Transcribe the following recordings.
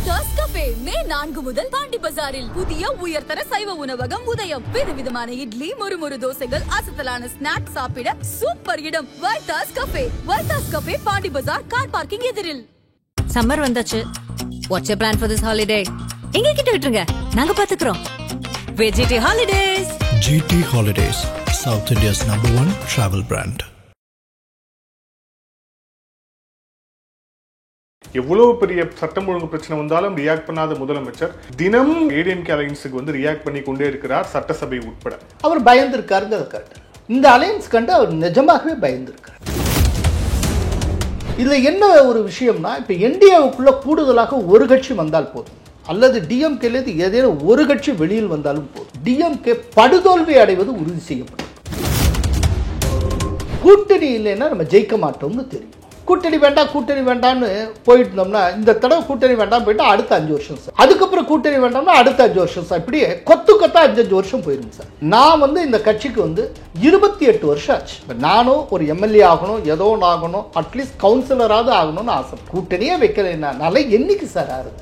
Vaitha's cafe மே 4 முதல் பாண்டி பஜாரில் புதிய உயர்தர சைவ உணவகம் உதயம். விதவிதமான இட்லி, மொறுமொறு தோசைகள், அசத்தலான ஸ்நாக்ஸ் சாப்பிட சூப்பர் இடம் வைத்தாஸ் கஃபே. வைத்தாஸ் கஃபே, பாண்டி பஜார், கார் பார்க்கிங் எதிரில். சம்மர் வந்தாச்சு. What's your plan for this holiday? எங்க கிட்ட விட்டுருங்க, நாங்க பாத்துக்கிறோம். GT Holidays. GT Holidays, South India's #1 travel brand. எவ்வளவு பெரிய சட்டம் ஒழுங்கு பிரச்சனை வந்தாலும் ரியாக்ட் பண்ணாத முதலமைச்சர் தினம் ஏடிஎம்கே அலையன்ஸுக்கு வந்து ரியாக்ட் பண்ணி கொண்டே இருக்கிறார், சட்டசபை உட்பட. அவர் பயந்திருக்காருங்கிறத காட்டு. இந்த அலையன்ஸ் கண்டு அவர் நிஜமாகவே பயந்திருக்கார். இதுல என்ன ஒரு விஷயம்னா, இப்ப என்டிஏவுக்குள்ள கூடுதலாக ஒரு கட்சி வந்தால் போதும், அல்லது டிஎம்கேலேருந்து ஏதேனும் ஒரு கட்சி வெளியில் வந்தாலும் போதும், டிஎம்கே படுதோல்வி அடைவது உறுதி செய்யப்படும். கூட்டணி இல்லைன்னா நம்ம ஜெயிக்க மாட்டோம்னு தெரியும். கூட்டணி வேண்டாம்னு போயிட்டு இருந்தோம்னா, இந்த தடவை கூட்டணி வேண்டாம் போயிட்டு அடுத்த 5 வருஷம் சார், அதுக்கப்புறம் கூட்டணி வேண்டாம்னா அடுத்த 5 வருஷம் சார், இப்படியே கொத்தா 5 வருஷம் போயிடும் சார். நான் வந்து இந்த கட்சிக்கு வந்து 28 வருஷம் ஆச்சு. நானும் ஒரு எம்எல்ஏ ஆகணும், ஏதோ ஒன்று ஆகணும், அட்லீஸ்ட் கவுன்சிலராவது ஆகணும்னு ஆசை. கூட்டணியே வைக்கலைன்னால என்னைக்கு சார் ஆறுது?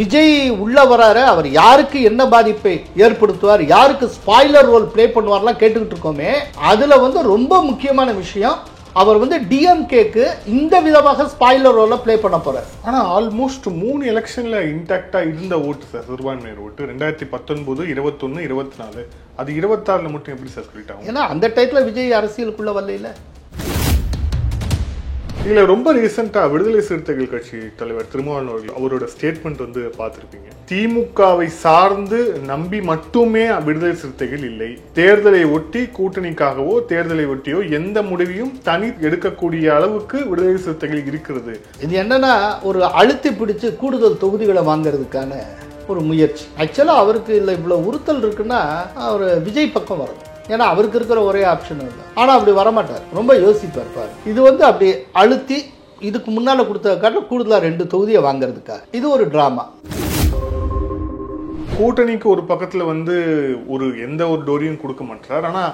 விஜய் உள்ள வராரு, அவர் யாருக்கு என்ன பாதிப்பை ஏற்படுத்துவார், யாருக்கு ஸ்பாய்லர் ரோல் பிளே பண்ணுவார்லாம் கேட்டுக்கிட்டு இருக்கோமே. அதுல வந்து ரொம்ப முக்கியமான விஷயம், அவர் வந்து டிஎம்கேக்கு இந்த விதமாக ஸ்பாய்லர் ரோல பிளே பண்ண போறார். ஆனா ஆல்மோஸ்ட் 3 எலெக்ஷன்ல இன்டாக்டா இருந்த ஓட்டு சார், சிறுபான்மையினர் ஓட்டு 2019, 21, 24, அது 26ல மட்டும் எப்படி சார் ஸ்பிளிட் ஆகும்? ஏன்னா அந்த டைத்துல விஜய் அரசியலுக்குள்ள வரல. இதுல ரொம்ப ரீசெண்டா விடுதலை சிறுத்தைகள் கட்சி தலைவர் திருமாவளவன் அவரோட ஸ்டேட்மெண்ட் வந்து பார்த்திருப்பீங்க. திமுகவை சார்ந்து நம்பி மட்டுமே விடுதலை சிறுத்தைகள் இல்லை, தேர்தலை ஒட்டி கூட்டணிக்காகவோ தேர்தலை ஒட்டியோ எந்த முடிவையும் தனி எடுக்கக்கூடிய அளவுக்கு விடுதலை சிறுத்தைகள் இருக்கிறது. இது என்னன்னா, ஒரு அழுத்தி பிடிச்சு கூடுதல் தொகுதிகளை வாங்கிறதுக்கான ஒரு முயற்சி. ஆக்சுவலா அவருக்கு இல்லை இவ்வளவு உறுத்தல் இருக்குன்னா அவர் விஜய் பக்கம் வரணும். ஏன்னா அவருக்கு இருக்கிற ஒரே ஆப்ஷன் இல்லை. ஆனால் அப்படி வரமாட்டார், ரொம்ப யோசிப்பார். இது வந்து அப்படி அழுத்தி இதுக்கு முன்னால் கொடுத்ததுக்காக கூடுதலாக 2 தொகுதியை வாங்கிறதுக்காக இது ஒரு டிராமா. கூட்டணிக்கு ஒரு பக்கத்துல வந்து எந்த ஒரு டோரியும் கொடுக்க மாட்டார். ஆனா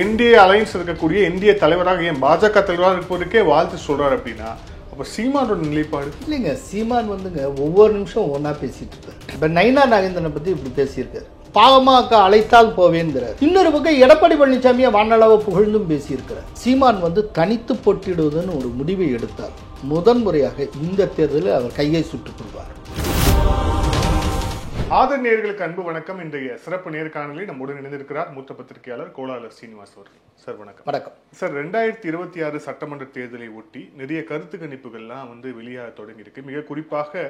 என்டிஏ அலையன்ஸ் இருக்கக்கூடிய என்டிஏ தலைவராக, ஏன் பாஜக தலைவராக இருப்பதற்கே வாழ்த்து சொல்றாரு அப்படின்னா, அப்ப சீமானோட நிலைப்பாடு இல்லைங்க. சீமான் வந்துங்க ஒவ்வொரு நிமிஷம் ஒன்னா பேசிட்டு இருக்காரு. இப்ப நைனா நாகேந்திரனை பத்தி இப்படி பேசியிருக்காரு, பாவமாக அழைத்தால் போவேங்கிறார். இன்னொரு பக்கம் எடப்பாடி பழனிசாமியை வானளவு புகழ்ந்தும் பேசியிருக்கிறார். சீமான் வந்து தனித்து போட்டியிடுவதுன்னு ஒரு முடிவை எடுத்தார். முதன்முறையாக இந்த தேர்தலில் அவர் கையை சுட்டுக் கொள்வார். ஆதர் நேயர்களுக்கு அன்பு வணக்கம். இன்றைய சிறப்பு நேர்காணலில் நம்முடன் இணைந்திருக்கிறார் மூத்த பத்திரிகையாளர் கோலாலர் சீனிவாஸ் அவர்கள். சார் வணக்கம். வணக்கம் சார். 2026 சட்டமன்ற தேர்தலை ஒட்டி நிறைய கருத்து கணிப்புகள்லாம் வந்து வெளியாக தொடங்கியிருக்கு. மிக குறிப்பாக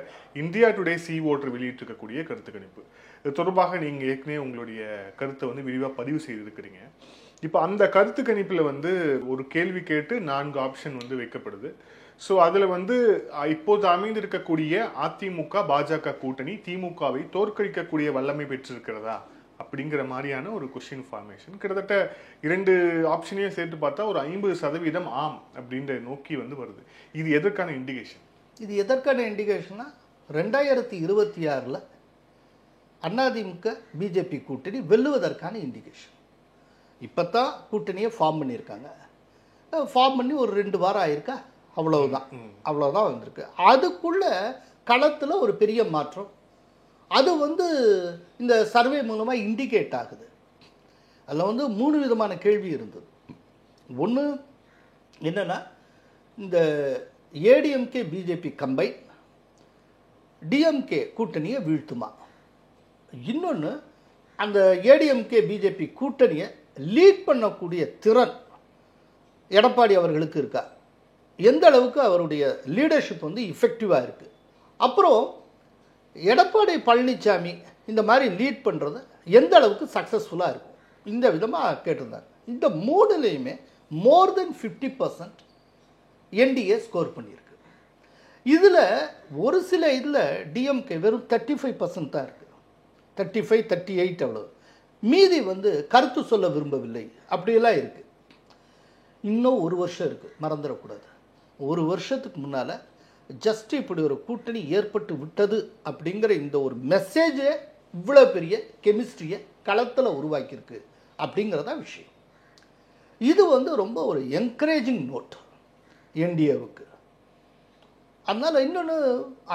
இந்தியா டுடே ஓட்டர் வெளியிட்டிருக்கக்கூடிய கருத்து கணிப்பு, இது தொடர்பாக நீங்க ஏற்கனவே உங்களுடைய கருத்தை வந்து விரிவாக பதிவு செய்திருக்கிறீங்க. இப்போ அந்த கருத்து கணிப்புல வந்து ஒரு கேள்வி கேட்டு 4 ஆப்ஷன் வந்து வைக்கப்படுது. ஸோ அதில் வந்து இப்போது அமைந்திருக்கக்கூடிய அதிமுக பாஜக கூட்டணி திமுகவை தோற்கடிக்கக்கூடிய வல்லமை பெற்றிருக்கிறதா அப்படிங்கிற மாதிரியான ஒரு கொஸ்டின் ஃபார்மேஷன். கிட்டத்தட்ட 2 ஆப்ஷனையும் சேர்த்து பார்த்தா ஒரு 50% ஆம் அப்படின்ற நோக்கி வந்து வருது. இது எதற்கான இண்டிகேஷன்? இது எதற்கான இண்டிகேஷன்னா, 2026 அதிமுக பிஜேபி கூட்டணி வெல்லுவதற்கான இண்டிகேஷன். இப்போ தான் கூட்டணியை ஃபார்ம் பண்ணியிருக்காங்க. ஃபார்ம் பண்ணி ஒரு 2 வாரம் ஆயிருக்கா, அவ்வளோதான் வந்திருக்கு. அதுக்குள்ள களத்தில் ஒரு பெரிய மாற்றம் அது வந்து இந்த சர்வே மூலமாக இண்டிகேட் ஆகுது. அதில் வந்து 3 விதமான கேள்வி இருந்தது. ஒன்று என்னென்னா, இந்த ஏடிஎம்கே பிஜேபி கம்பைன் டிஎம்கே கூட்டணியை வீழ்த்துமா, இன்னொன்று அந்த ஏடிஎம்கே பிஜேபி கூட்டணியை லீட் பண்ணக்கூடிய திறன் எடப்பாடி அவர்களுக்கு இருக்கா, எந்த அளவுக்கு அவருடைய லீடர்ஷிப் வந்து இஃபெக்டிவாக இருக்குது, அப்புறம் எடப்பாடி பழனிசாமி இந்த மாதிரி லீட் பண்ணுறது எந்த அளவுக்கு சக்ஸஸ்ஃபுல்லாக இருக்கும், இந்த விதமாக கேட்டிருந்தாங்க. இந்த 3லையுமே மோர் தென் 50% என்டிஏ ஸ்கோர் பண்ணியிருக்கு. இதில் ஒரு சில இதில் டிஎம்கே வெறும் 35% தான் இருக்குது, 35, 38 அவ்வளோ. மீதி வந்து கருத்து சொல்ல விரும்பவில்லை அப்படியெல்லாம் இருக்குது. இன்னும் 1 வருஷம் இருக்குது, மறந்துடக்கூடாது. 1 வருஷத்துக்கு முன்னால் ஜஸ்ட் இப்படி ஒரு கூட்டணி ஏற்பட்டு விட்டது அப்படிங்கிற இந்த ஒரு மெசேஜை இவ்வளோ பெரிய கெமிஸ்ட்ரியை களத்தில் உருவாக்கியிருக்கு அப்படிங்கிறதா விஷயம். இது வந்து ரொம்ப ஒரு என்கரேஜிங் நோட் என்டிஏவுக்கு. அதனால் இன்னொன்று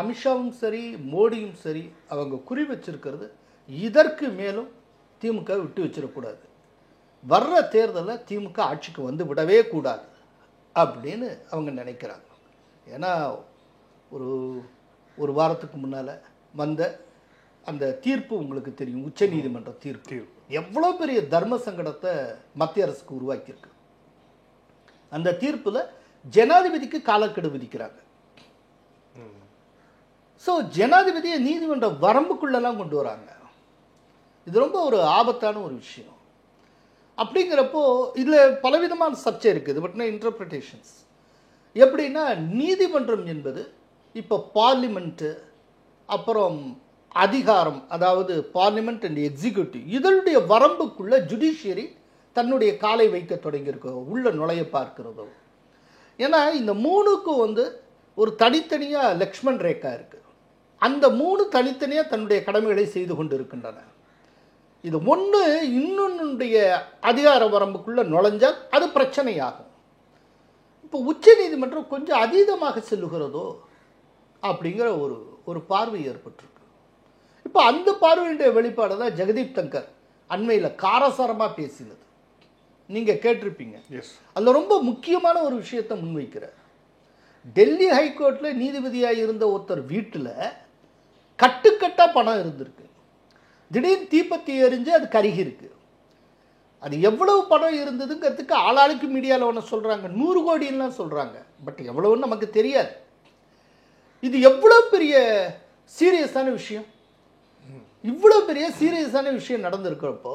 அமித்ஷாவும் சரி மோடியும் சரி அவங்க குறி வச்சிருக்கிறது இதற்கு மேலும் திமுக விட்டு வச்சிடக்கூடாது. வர்ற தேர்தலில் திமுக ஆட்சிக்கு வந்து விடவே கூடாது அப்படின்னு அவங்க நினைக்கிறாங்க. ஏன்னா ஒரு வாரத்துக்கு முன்னால் வந்த அந்த தீர்ப்பு உங்களுக்கு தெரியும். உச்ச நீதிமன்ற தீர்ப்பு எவ்வளோ பெரிய தர்ம சங்கடத்தை மத்திய அரசுக்கு உருவாக்கியிருக்கு. அந்த தீர்ப்பில் ஜனாதிபதிக்கு காலக்கெடு விதிக்கிறாங்க. ஸோ ஜனாதிபதியை நீதிமன்ற வரம்புக்குள்ளெல்லாம் கொண்டு வராங்க. இது ரொம்ப ஒரு ஆபத்தான ஒரு விஷயம். அப்படிங்கிறப்போ இதில் பலவிதமான சர்ச்சை இருக்குது. பட் இன்டர்பிரிட்டேஷன்ஸ் எப்படின்னா, நீதிமன்றம் என்பது இப்போ பார்லிமெண்ட்டு, அப்புறம் அதிகாரம், அதாவது பார்லிமெண்ட் அண்ட் எக்ஸிக்யூட்டிவ், இதனுடைய வரம்புக்குள்ள ஜுடிஷியரி தன்னுடைய காலை வைக்க தொடங்கியிருக்கோ, உள்ள நுழைய பார்க்கிறதோ. ஏன்னா இந்த மூணுக்கும் ஒரு தனித்தனியாக லக்ஷ்மண் ரேகா இருக்குது. அந்த மூணு தனித்தனியாக தன்னுடைய கடமைகளை செய்து கொண்டு இருக்கின்றன. இது ஒன்று இன்னொன்னுடைய அதிகார வரம்புக்குள்ளே நுழைஞ்சால் அது பிரச்சனையாகும். இப்போ உச்ச நீதிமன்றம் கொஞ்சம் அதீதமாக செல்லுகிறதோ அப்படிங்கிற ஒரு பார்வை ஏற்பட்டிருக்கு. இப்போ அந்த பார்வையுடைய வெளிப்பாடு தான் ஜெகதீப் தங்கர் அண்மையில் காரசாரமாக பேசினது. நீங்கள் கேட்டிருப்பீங்க. அதில் ரொம்ப முக்கியமான ஒரு விஷயத்தை முன்வைக்கிறார். டெல்லி ஹைகோர்ட்டில் நீதிபதியாக இருந்த ஒருத்தர் வீட்டில் கட்டுக்கட்டாக பணம் இருந்திருக்கு. திடீர்னு தீப்பத்தி எரிஞ்சு அது கருகி இருக்கு. அது எவ்வளவு பணம் இருந்ததுங்கிறதுக்கு ஆளாளுக்கு மீடியாவில் ஒன்று சொல்கிறாங்க, 100 கோடின்லாம் சொல்கிறாங்க. பட் எவ்வளவுன்னு நமக்கு தெரியாது. இது எவ்வளோ பெரிய சீரியஸான விஷயம். இவ்வளோ பெரிய சீரியஸான விஷயம் நடந்திருக்கிறப்போ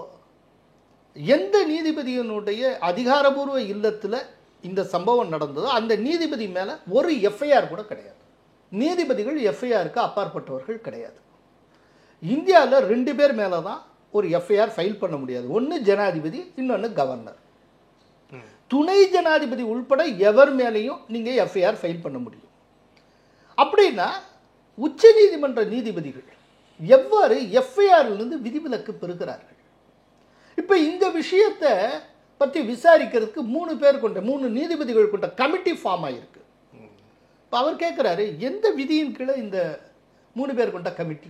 எந்த நீதிபதியினுடைய அதிகாரபூர்வ இல்லத்தில் இந்த சம்பவம் நடந்ததோ அந்த நீதிபதி மேலே ஒரு எஃப்ஐஆர் கூட கிடையாது. நீதிபதிகள் எஃப்ஐஆருக்கு அப்பாற்பட்டவர்கள் கிடையாது. இந்தியாவில் 2 பேர் மேலே தான் ஒரு எஃப்ஐஆர் ஃபைல் பண்ண முடியாது. ஒன்று ஜனாதிபதி, இன்னொன்று கவர்னர். துணை ஜனாதிபதி உள்பட எவர் மேலேயும் நீங்கள் எஃப்ஐஆர் ஃபைல் பண்ண முடியும். அப்படின்னா உச்ச நீதிமன்ற நீதிபதிகள் எவ்வாறு எஃப்ஐஆரிலிருந்து விதிவிலக்கு பெறுகிறார்கள்? இப்போ இந்த விஷயத்தை பற்றி விசாரிக்கிறதுக்கு 3 நீதிபதிகள் கொண்ட கமிட்டி ஃபார்ம் ஆகிருக்கு. இப்போ அவர் கேட்குறாரு, எந்த விதியின் கீழே இந்த 3 பேர் கொண்ட கமிட்டி?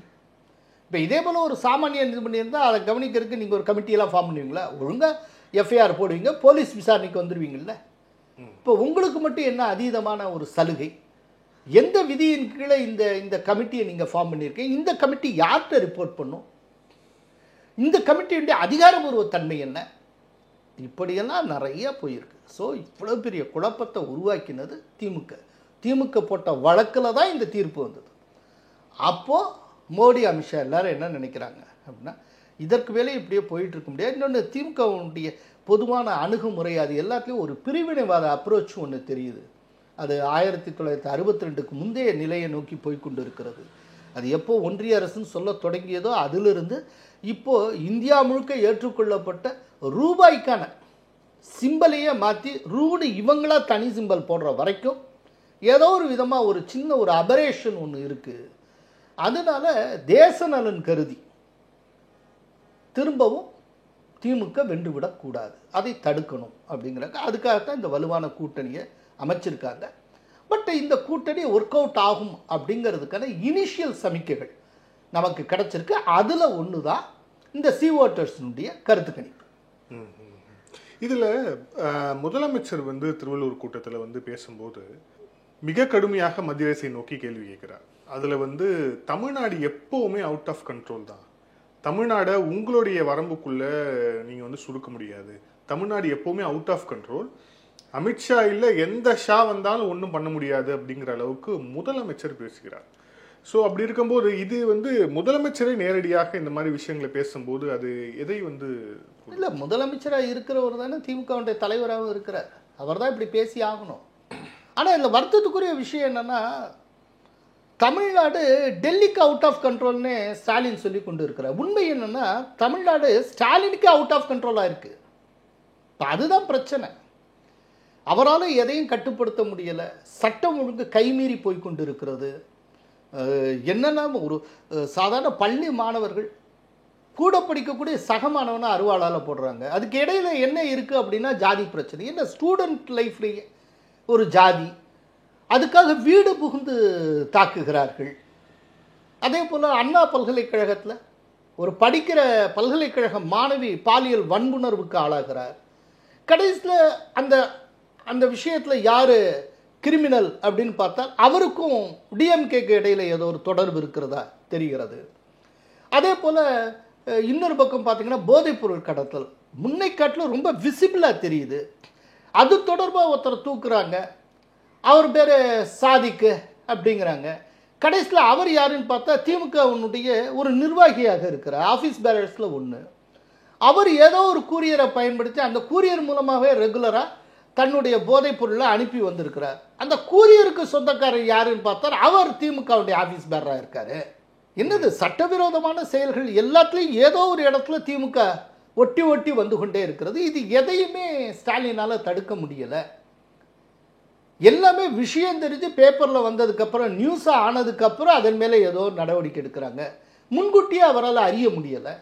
இப்போ இதே போல் ஒரு சாமானிய நீதிபதி இருந்தால் அதை கவனிக்கிறதுக்கு நீங்கள் ஒரு கமிட்டியெல்லாம் ஃபார்ம் பண்ணுவீங்களா? ஒழுங்காக எஃப்ஐஆர் போடுவீங்க, போலீஸ் விசாரணைக்கு வந்துடுவீங்கள்ல. இப்போ உங்களுக்கு மட்டும் என்ன அதீதமான ஒரு சலுகை? எந்த விதியின் கீழே இந்த கமிட்டியை நீங்கள் ஃபார்ம் பண்ணியிருக்கீங்க? இந்த கமிட்டி யார்கிட்ட ரிப்போர்ட் பண்ணும்? இந்த கமிட்டியுடைய அதிகாரபூர்வ தன்மை என்ன? இப்படியெல்லாம் நிறைய போயிருக்கு. ஸோ இவ்வளோ பெரிய குழப்பத்தை உருவாக்கினது திமுக போட்ட வழக்கில் தான் இந்த தீர்ப்பு வந்தது. அப்போது மோடி, அமித்ஷா எல்லாரும் என்ன நினைக்கிறாங்க அப்படின்னா, இதற்கு மேலே இப்படியே போயிட்டு இருக்க முடியாது. இன்னொன்று திமுகவுடைய பொதுவான அணுகுமுறை, அது எல்லாத்துலேயும் ஒரு பிரிவினைவாத அப்ரோச் ஒன்று தெரியுது. அது 1962க்கு முந்தைய நிலையை நோக்கி போய்கொண்டு இருக்கிறது. அது எப்போ ஒன்றிய அரசுன்னு சொல்ல தொடங்கியதோ அதிலிருந்து இப்போது இந்தியா முழுக்க ஏற்றுக்கொள்ளப்பட்ட ரூபாய்க்கான சிம்பலையே மாற்றி ரூடு இவங்களா தனி சிம்பல் போடுற வரைக்கும் ஏதோ ஒரு விதமாக ஒரு சின்ன ஒரு அபரேஷன் ஒன்று இருக்குது. அதனால தேச நலன் கருதி திரும்பவும் திமுக வென்றுவிடக்கூடாது, அதை தடுக்கணும் அப்படிங்கிறாங்க. அதுக்காகத்தான் இந்த வலுவான கூட்டணியை அமைச்சிருக்காங்க. பட் இந்த கூட்டணி ஒர்க் அவுட் ஆகும் அப்படிங்கிறதுக்கான இனிஷியல் சமிக்கைகள் நமக்கு கிடைச்சிருக்கு. அதில் ஒன்று தான் இந்த சீவோட்டர்ஸினுடைய கருத்து கணிப்பு. இதில் முதலமைச்சர் திருவள்ளூர் கூட்டத்தில் பேசும்போது மிக கடுமையாக மத்திய அரசை நோக்கி கேள்வி கேட்கிறார். அதில் தமிழ்நாடு எப்போவுமே அவுட் ஆஃப் கண்ட்ரோல் தான், தமிழ்நாடை உங்களுடைய வரம்புக்குள்ள நீங்கள் சுருக்க முடியாது, தமிழ்நாடு எப்போவுமே அவுட் ஆஃப் கண்ட்ரோல், அமித்ஷா இல்லை எந்த ஷா வந்தாலும் ஒன்றும் பண்ண முடியாது அப்படிங்கிற அளவுக்கு முதலமைச்சர் பேசுகிறார். ஸோ அப்படி இருக்கும்போது இது முதலமைச்சரே நேரடியாக இந்த மாதிரி விஷயங்களை பேசும்போது அது எதை இல்லை, முதலமைச்சராக இருக்கிறவர் தானே திமுகவுடைய தலைவராகவும் இருக்கிறார், அவர் தான் இப்படி பேசி ஆகணும். ஆனால் இந்த வருத்தத்துக்குரிய விஷயம் என்னென்னா, தமிழ்நாடு டெல்லிக்கு அவுட் ஆஃப் கண்ட்ரோல்னு ஸ்டாலின் சொல்லி கொண்டு இருக்கிறார். உண்மை என்னென்னா தமிழ்நாடு ஸ்டாலினுக்கு அவுட் ஆஃப் கண்ட்ரோலாக இருக்குது. இப்போ அதுதான் பிரச்சனை. அவரால் எதையும் கட்டுப்படுத்த முடியலை, சட்டம் ஒழுங்கு கைமீறி போய்கொண்டு இருக்கிறது. என்னென்னா ஒரு சாதாரண பள்ளி மாணவர்கள் கூட படிக்கக்கூடிய சக மாணவனை அருவாளால் போடுறாங்க. அதுக்கு இடையில் என்ன இருக்குது அப்படின்னா ஜாதி பிரச்சனை. என்ன ஸ்டூடெண்ட் லைஃப்லேயே ஒரு ஜாதி, அதுக்காக வீடு புகுந்து தாக்குகிறார்கள். அதே போல் அண்ணா பல்கலைக்கழகத்தில் ஒரு படிக்கிற பல்கலைக்கழக மாணவி பாலியல் வன்புணர்வுக்கு ஆளாகிறார். கடைசியில் அந்த அந்த விஷயத்தில் யார் கிரிமினல் அப்படின்னு பார்த்தால் அவருக்கும் டிஎம்கேக்கு இடையில் ஏதோ ஒரு தொடர்பு இருக்கிறதா தெரிகிறது. அதே போல் இன்னொரு பக்கம் பார்த்தீங்கன்னா போதைப்பொருள் கடத்தல் முன்னை காட்டில் ரொம்ப விசிபிளாக தெரியுது. அது தொடர்பாக ஒருத்தரை தூக்குறாங்க, அவர் பேர் சாதிக்கு அப்படிங்கிறாங்க. கடைசியில் அவர் யாருன்னு பார்த்தா திமுகவுடைய ஒரு நிர்வாகியாக இருக்கிறார், ஆஃபீஸ் பேரர்ஸில் ஒன்று. அவர் ஏதோ ஒரு கூரியரை பயன்படுத்தி அந்த கூரியர் மூலமாகவே ரெகுலராக தன்னுடைய போதைப் பொருளை அனுப்பி வந்திருக்கிறார். அந்த கூரியருக்கு சொந்தக்காரர் யாருன்னு பார்த்தா அவர் திமுகவுடைய ஆஃபீஸ் பேரராக இருக்கார். என்னது சட்டவிரோதமான செயல்கள் எல்லாத்துலேயும் ஏதோ ஒரு இடத்துல திமுக ஒட்டி ஒட்டி வந்து கொண்டே இருக்கிறது. இது எதையுமே ஸ்டாலினால் தடுக்க முடியலை. எல்லாமே விஷயம் தெரிஞ்சு பேப்பரில் வந்ததுக்கப்புறம் நியூஸாக ஆனதுக்கப்புறம் அதன் மேலே ஏதோ நடவடிக்கை எடுக்கிறாங்க. முன்கூட்டியே அவரால் அறிய முடியலை.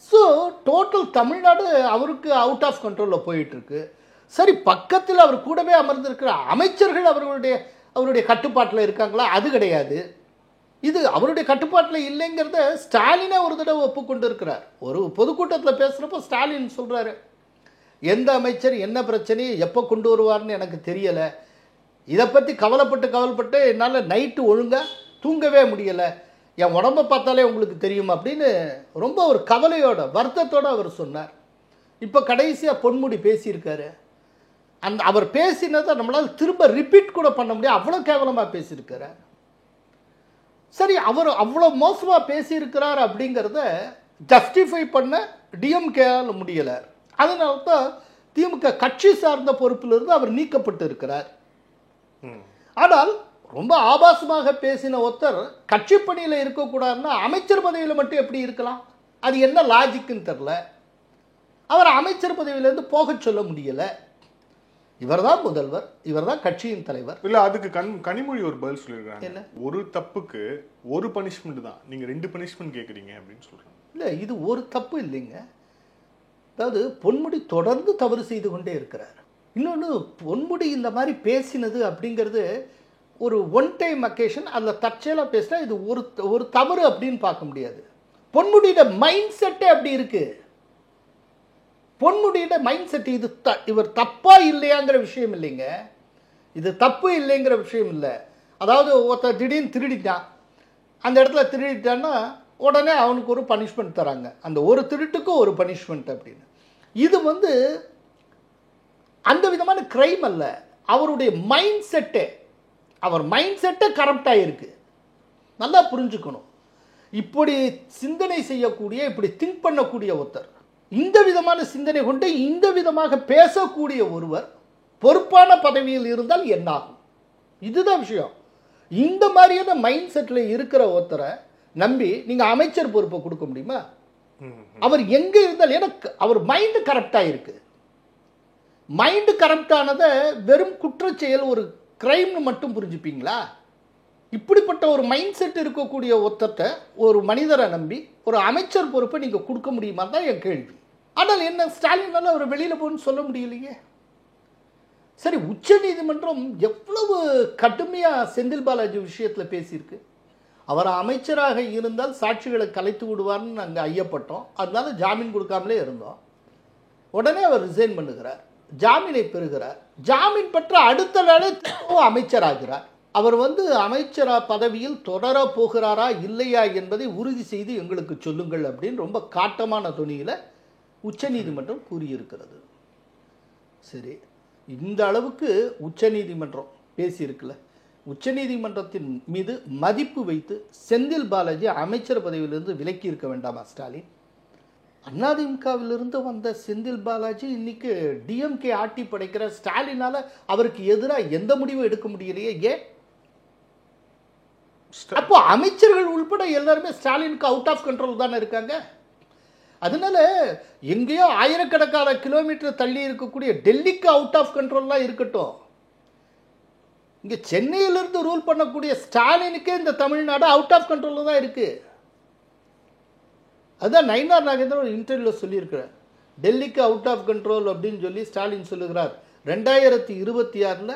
ஸோ டோட்டல் தமிழ்நாடு அவருக்கு அவுட் ஆஃப் கண்ட்ரோலில் போயிட்டுருக்கு. சரி, பக்கத்தில் அவர் கூடவே அமர்ந்திருக்கிற அமைச்சர்கள் அவருடைய கட்டுப்பாட்டில் இருக்காங்களா? அது கிடையாது. இது அவருடைய கட்டுப்பாட்டில் இல்லைங்கிறத ஸ்டாலினே ஒரு தடவை ஒப்புக்கொண்டு இருக்கிறார். ஒரு பொதுக்கூட்டத்தில் பேசுகிறப்போ ஸ்டாலின் சொல்கிறாரு, எந்த அமைச்சர் என்ன பிரச்சனையை எப்போ கொண்டு வருவார்னு எனக்கு தெரியலை, இதை பற்றி கவலைப்பட்டு என்னால் நைட்டு ஒழுங்காக தூங்கவே முடியலை, என் உடம்பை பார்த்தாலே உங்களுக்கு தெரியும் அப்படின்னு ரொம்ப ஒரு கவலையோட வருத்தத்தோடு அவர் சொன்னார். இப்போ கடைசியாக பொன்முடி பேசியிருக்காரு. அவர் பேசினதை நம்மளால் திரும்ப ரிப்பீட் கூட பண்ண முடியாது, அவ்வளோ கேவலமாக பேசியிருக்காரு. சரி, அவர் அவ்வளோ மோசமாக பேசியிருக்கிறார் அப்படிங்கிறத ஜஸ்டிஃபை பண்ண டிஎம்கேயால் முடியலை. அதனால தான் திமுக கட்சி சார்ந்த பொறுப்பிலிருந்து அவர் நீக்கப்பட்டு இருக்கிறார். ஆனால் ரொம்ப ஆபாசமாக பேசின ஒருத்தர் கட்சி பணியில் இருக்கக்கூடாதுன்னா அமைச்சர் பதவியில் மட்டும் எப்படி இருக்கலாம்? அது என்ன லாஜிக்குன்னு தெரில. அவர் அமைச்சர் பதவியிலேருந்து போக சொல்ல முடியலை. இவர் தான் முதல்வர், இவர் தான் கட்சியின் தலைவர். இல்ல, அதுக்கு கனிமொழி ஒரு பதில் சொல்லியிருக்காங்க. ஒரு தப்புக்கு ஒரு பனிஷ்மெண்ட் தான், நீங்க 2 பனிஷ்மெண்ட் கேட்குறீங்க அப்படின்னு சொல்றாங்க. இல்லை, இது ஒரு தப்பு இல்லைங்க. அதாவது பொன்முடி தொடர்ந்து தவறு செய்து கொண்டே இருக்கிறார். இன்னொன்று, பொன்முடி இந்த மாதிரி பேசினது அப்படிங்கிறது ஒரு ஒன் டைம் அக்கேஷன். அதில் தற்செயலாக பேசினா இது ஒரு தவறு அப்படின்னு பார்க்க முடியாது. பொன்முடியோட மைண்ட் செட்டே அப்படி இருக்கு. பொன்முடியோட மைண்ட் செட் இது இவர் தப்பா இல்லையாங்கிற விஷயம் இல்லைங்க, இது தப்பு இல்லைங்கிற விஷயம் இல்லை. அதாவது ஒருத்தர் திடீர்னு திருடிட்டான், அந்த இடத்துல திருடிட்டான்னா உடனே அவனுக்கு ஒரு பனிஷ்மெண்ட் தராங்க, அந்த ஒரு திருட்டுக்கும் ஒரு பனிஷ்மெண்ட் அப்படின்னு. இது அந்த விதமான கிரைம் அல்ல, அவருடைய மைண்ட் செட்டே, அவர் மைண்ட் செட்டே கரப்டாக இருக்கு. நல்லா புரிஞ்சுக்கணும். இப்படி சிந்தனை செய்யக்கூடிய, இப்படி திங்க் பண்ணக்கூடிய ஒருத்தர், இந்த விதமான சிந்தனை கொண்டு இந்த விதமாக பேசக்கூடிய ஒருவர் பொறுப்பான பதவியில் இருந்தால் என்ன ஆகும்? இதுதான் விஷயம். இந்த மாதிரியான மைண்ட் செட்டில் இருக்கிற ஒருத்தரை நம்பி நீங்கள் அமைச்சர் பொறுப்பை கொடுக்க முடியுமா? அவர் எங்கே இருந்தால், எனக்கு அவர் மைண்டு கரப்டாக இருக்கு. மைண்டு கரப்டானதை வெறும் குற்றச்செயல், ஒரு கிரைம்னு மட்டும் புரிஞ்சுப்பீங்களா? இப்படிப்பட்ட ஒரு மைண்ட் செட் இருக்கக்கூடிய ஒருத்தட்ட ஒரு மனிதரை நம்பி ஒரு அமைச்சர் பொறுப்பை நீங்கள் கொடுக்க முடியுமா தான் என் கேள்வி. ஆனால் என்ன, ஸ்டாலினால அவர் வெளியில் போகணும்னு சொல்ல முடியலையே. சரி, உச்ச நீதிமன்றம் எவ்வளவு கடுமையாக செந்தில் பாலாஜி விஷயத்தில் பேசியிருக்கு. அவர் அமைச்சராக இருந்தால் சாட்சிகளை கலைத்து விடுவார்னு நாங்கள் ஐயப்பட்டோம், அதனால ஜாமீன் கொடுக்காமலே இருந்தோம். உடனே அவர் ரிசைன் பண்ணுகிறார், ஜாமீனை பெறுகிறார். ஜாமீன் பெற்ற அடுத்த நாளே அமைச்சராகிறார். அவர் அமைச்சரா பதவியில் தொடர போகிறாரா இல்லையா என்பதை உறுதி செய்து எங்களுக்கு சொல்லுங்கள் அப்படின்னு ரொம்ப காட்டமான துணியில் உச்சநீதிமன்றம் கூறியிருக்கிறது. சரி, இந்த அளவுக்கு உச்சநீதிமன்றம் பேசியிருக்குல்ல, உச்சநீதிமன்றத்தின் மீது மதிப்பு வைத்து செந்தில் பாலாஜி அமைச்சர் பதவியிலிருந்து விலக்கி இருக்க வேண்டாமா ஸ்டாலின்? அதிமுகவிலிருந்து வந்த செந்தில் பாலாஜி இன்னைக்கு டிஎம்கே ஆட்டி படைக்கிற ஸ்டாலினால அவருக்கு எதிராக எந்த முடிவும் எடுக்க முடியலையே. ஏன்? அப்போ அமைச்சர்கள் உள்பட எல்லாருமே ஸ்டாலினுக்கு அவுட் ஆஃப் கண்ட்ரோல் தானே இருக்காங்க. அதனால எங்கேயோ ஆயிரக்கணக்கான கிலோமீட்டர் தள்ளி இருக்கக்கூடிய டெல்லிக்கு அவுட் ஆஃப் கண்ட்ரோல்லாம் இருக்கட்டும், இங்கே சென்னையிலிருந்து ரூல் பண்ணக்கூடிய ஸ்டாலினுக்கே இந்த தமிழ்நாடு அவுட் ஆஃப் கண்ட்ரோல் தான் இருக்கு. அதுதான் நயினார் நாகேந்திரன் ஒரு இன்டர்வியூவில் சொல்லியிருக்கிறார். டெல்லிக்கு அவுட் ஆஃப் கண்ட்ரோல் அப்படின்னு சொல்லி ஸ்டாலின் சொல்லுகிறார். 2026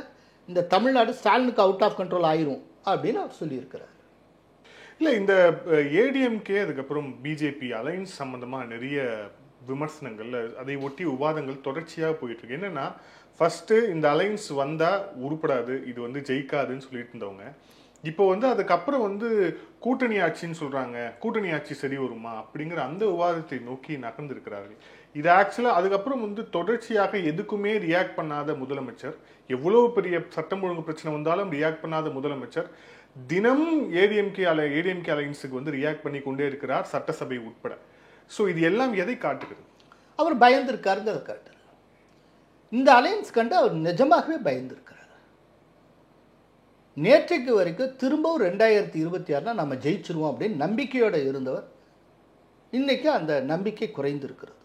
இந்த தமிழ்நாடு ஸ்டாலினுக்கு அவுட் ஆஃப் கண்ட்ரோல் ஆயிரும் அப்படின்னு அவர் சொல்லியிருக்கிறார். இல்லை, இந்த ஏடிஎம்கே அதுக்கப்புறம் பிஜேபி அலைன்ஸ் சம்பந்தமாக நிறைய விமர்சனங்கள், அதை ஒட்டி விவாதங்கள் தொடர்ச்சியாக போயிட்டு இருக்கு. என்னன்னா, ஃபர்ஸ்ட் இந்த அலைன்ஸ் வந்தா உருப்படாது, இது வந்து ஜெயிக்காதுன்னு சொல்லிட்டு இருந்தவங்க இப்போ வந்து அதுக்கப்புறம் வந்து கூட்டணி ஆட்சின்னு சொல்றாங்க, கூட்டணி ஆட்சி சரி வருமா அப்படிங்கிற அந்த விவாதத்தை நோக்கி நகர்ந்திருக்கிறார்கள். இது ஆக்சுவலா அதுக்கப்புறம் வந்து தொடர்ச்சியாக எதுக்குமே ரியாக்ட் பண்ணாத முதலமைச்சர், எவ்வளவு பெரிய சட்டம் ஒழுங்கு பிரச்சனை வந்தாலும் ரியாக்ட் பண்ணாத முதலமைச்சர் தினம் ஏடிஎம்கே அலைன்ஸுக்கு வந்து ரியாக்ட் பண்ணி கொண்டே இருக்கிறார், சட்டசபை உட்பட. ஸோ இது எல்லாம் எதை காட்டுகிறது? அவர் பயந்துருக்காருங்கிறத காட்டுது. இந்த அலையன்ஸ் கண்டு அவர் நிஜமாகவே பயந்துருக்கிறார். நேற்றைக்கு வரைக்கும் திரும்பவும் 2026 நம்ம ஜெயிச்சிருவோம் அப்படின்னு நம்பிக்கையோடு இருந்தவர் இன்னைக்கு அந்த நம்பிக்கை குறைந்திருக்கிறது.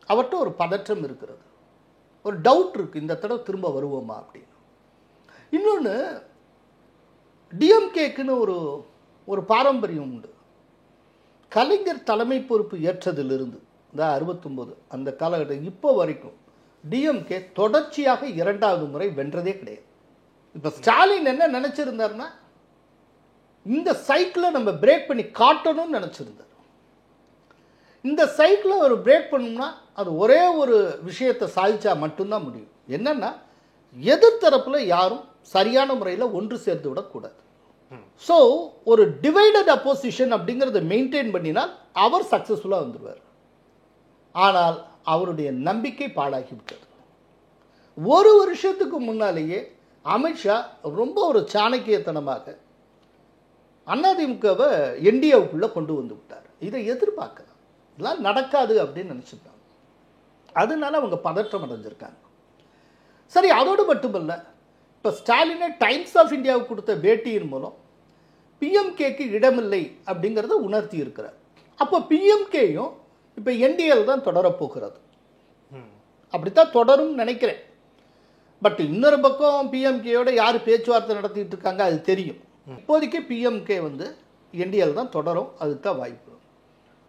அவர்கிட்ட ஒரு பதற்றம் இருக்கிறது, ஒரு டவுட் இருக்கு, இந்த தடவை திரும்ப வருவோமா அப்படின்னு. இன்னொன்று, டிஎம்கேக்குன்னு ஒரு பாரம்பரியம் உண்டு. கலைஞர் தலைமை பொறுப்பு ஏற்றதிலிருந்து இந்த 69 அந்த காலகட்டம் இப்போ வரைக்கும் டிஎம்கே தொடர்ச்சியாக 2வது முறை வென்றதே கிடையாது. இப்போ ஸ்டாலின் என்ன நினைச்சிருந்தாருன்னா, இந்த சைக்கிளை நம்ம பிரேக் பண்ணி காட்டணும்னு நினைச்சிருந்தார். இந்த சைக்கிளை ஒரு பிரேக் பண்ணணும்னா அது ஒரே ஒரு விஷயத்தை சாதிச்சா மட்டும்தான் முடியும். என்னன்னா, எதிர்த்தரப்புல யாரும் சரியான முறையில் ஒன்று சேர்த்து விடக்கூடாது. ஸோ ஒரு டிவைடட் அப்போசிஷன் அப்படிங்கிறத மெயின்டைன் பண்ணினால் அவர் சக்சஸ்ஃபுல்லாக வந்துடுவார். ஆனால் அவருடைய நம்பிக்கை பாழாகிவிட்டது. ஒரு வருஷத்துக்கு முன்னாலேயே அமித்ஷா ரொம்ப ஒரு சாணக்கியத்தனமாக அதிமுகவை என்டிஏவுக்குள்ளே கொண்டு வந்து விட்டார். இதை எதிர்பார்க்கலாம், இதெல்லாம் நடக்காது அப்படின்னு நினச்சிருக்காங்க. அதனால அவங்க பதற்றம் அடைஞ்சிருக்காங்க. சரி, அதோடு மட்டுமல்ல, இப்போ ஸ்டாலினை டைம்ஸ் ஆஃப் இந்தியாவுக்கு கொடுத்த பேட்டியின் மூலம் பிஎம்கேக்கு இடமில்லை அப்படிங்கிறத உணர்த்தி இருக்கிறார். அப்போ பிஎம்கேயும் இப்போ என்டிஏல் தான் தொடரப்போகிறது, அப்படித்தான் தொடரும் நினைக்கிறேன். பட் இன்னொரு பக்கம் பிஎம்கேயோட யார் பேச்சுவார்த்தை நடத்திட்டு இருக்காங்க அது தெரியும். இப்போதைக்கு பிஎம்கே வந்து என்டிஏல் தான் தொடரும், அதுக்கு தான் வாய்ப்பு.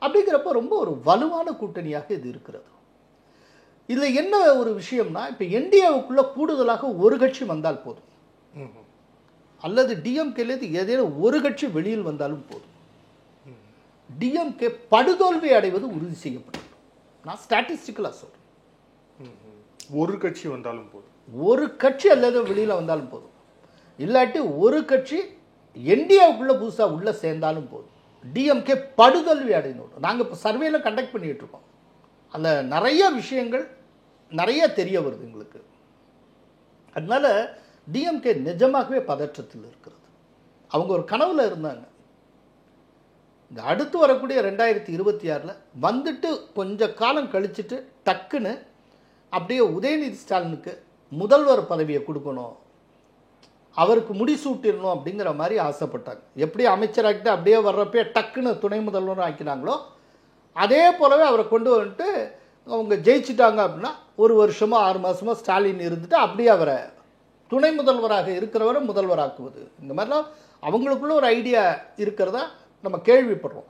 அப்படிங்கிறப்ப ரொம்ப ஒரு வலுவான கூட்டணியாக இது இருக்கிறது. இதில் என்ன ஒரு விஷயம்னா, இப்போ என்டிஏவுக்குள்ளே கூடுதலாக ஒரு கட்சி வந்தால் போதும், அல்லது டிஎம்கேலேருந்து ஏதேனும் ஒரு கட்சி வெளியில் வந்தாலும் போதும், டிஎம்கே படுதோல்வி அடைவது உறுதி செய்யப்படும். நான் ஸ்டாட்டிஸ்டிக்கலாக சொல்கிறேன். ஒரு கட்சி வந்தாலும் போதும், ஒரு கட்சி அல்லது வெளியில் வந்தாலும் போதும், இல்லாட்டி ஒரு கட்சி என்டிஏவுக்குள்ளே புதுசாக உள்ளே சேர்ந்தாலும் போதும், டிஎம்கே படுதோல்வி அடையணும். நாங்கள் இப்போ சர்வேல கண்டக்ட் பண்ணிகிட்டு இருக்கோம். அதில் நிறைய விஷயங்கள் நிறைய தெரிய வருது எங்களுக்கு. அதனால டிஎம்கே நிஜமாகவே பதற்றத்தில் இருக்கிறது. அவங்க ஒரு கனவுல இருந்தாங்க. இந்த அடுத்து வரக்கூடிய 2026 வந்துட்டு கொஞ்ச காலம் கழிச்சுட்டு டக்குன்னு அப்படியே உதயநிதி ஸ்டாலினுக்கு முதல்வர் பதவியை கொடுக்கணும், அவருக்கு முடிசூட்டிடணும் அப்படிங்கிற மாதிரி ஆசைப்பட்டாங்க. எப்படி அமைச்சராக்கிட்டு அப்படியே வர்றப்பே டக்குன்னு துணை முதல்வர் ஆக்கினாங்களோ அதே போலவே அவரை கொண்டு வந்துட்டு அவங்க ஜெயிச்சிட்டாங்க அப்படின்னா 1 வருஷமோ 6 மாதமோ ஸ்டாலின் இருந்துட்டு அப்படியே அவரை துணை முதல்வராக இருக்கிறவரை முதல்வராக்குவது, இந்த மாதிரிலாம் அவங்களுக்குள்ள ஒரு ஐடியா இருக்கிறதா நம்ம கேள்விப்படுறோம்.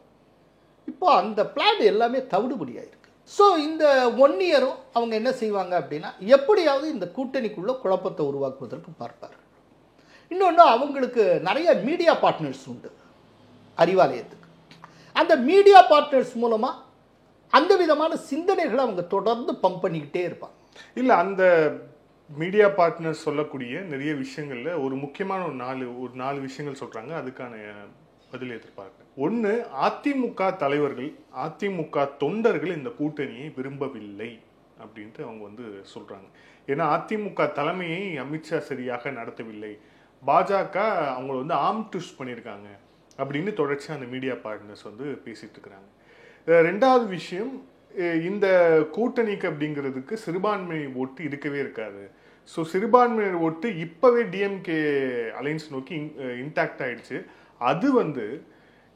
இப்போ அந்த பிளான் எல்லாமே தவிடுபடியாக இருக்கு. ஸோ இந்த 1 இயரும் அவங்க என்ன செய்வாங்க அப்படின்னா, எப்படியாவது இந்த கூட்டணிக்குள்ள குழப்பத்தை உருவாக்குவதற்கு பார்ப்பார்கள். இன்னொன்று, அவங்களுக்கு நிறைய மீடியா பார்ட்னர்ஸ் உண்டு அறிவாலயத்துக்கு. அந்த மீடியா பார்ட்னர்ஸ் மூலமாக அந்த விதமான சிந்தனைகளை அவங்க தொடர்ந்து பம்ப் பண்ணிக்கிட்டே இருப்பாங்க. இல்லை, அந்த மீடியா பார்ட்னர்ஸ் சொல்லக்கூடிய நிறைய விஷயங்கள்ல ஒரு முக்கியமான ஒரு நாலு விஷயங்கள் சொல்றாங்க, அதுக்கான பதில் எதிர்பார்க்கிறேன். ஒன்று, அதிமுக தலைவர்கள், அதிமுக தொண்டர்கள் இந்த கூட்டணியை விரும்பவில்லை அப்படின்ட்டு அவங்க வந்து சொல்றாங்க. ஏன்னா அதிமுக தலைமையை அமித்ஷா சரியாக நடத்தவில்லை, பாஜக அவங்களை வந்து ஆர்ம் ட்விஸ்ட் பண்ணியிருக்காங்க அப்படின்னு தொடர்ச்சியாக அந்த மீடியா பார்ட்னர்ஸ் வந்து பேசிட்டு இருக்கிறாங்க. 2வது விஷயம், இந்த கூட்டணிக்கு அப்படிங்கிறதுக்கு சிறுபான்மை ஓட்டு இருக்கவே இருக்காது. ஸோ சிறுபான்மையினர் ஓட்டு இப்போவே டிஎம்கே அலைன்ஸ் நோக்கி இன்டாக்ட் ஆயிடுச்சு. அது வந்து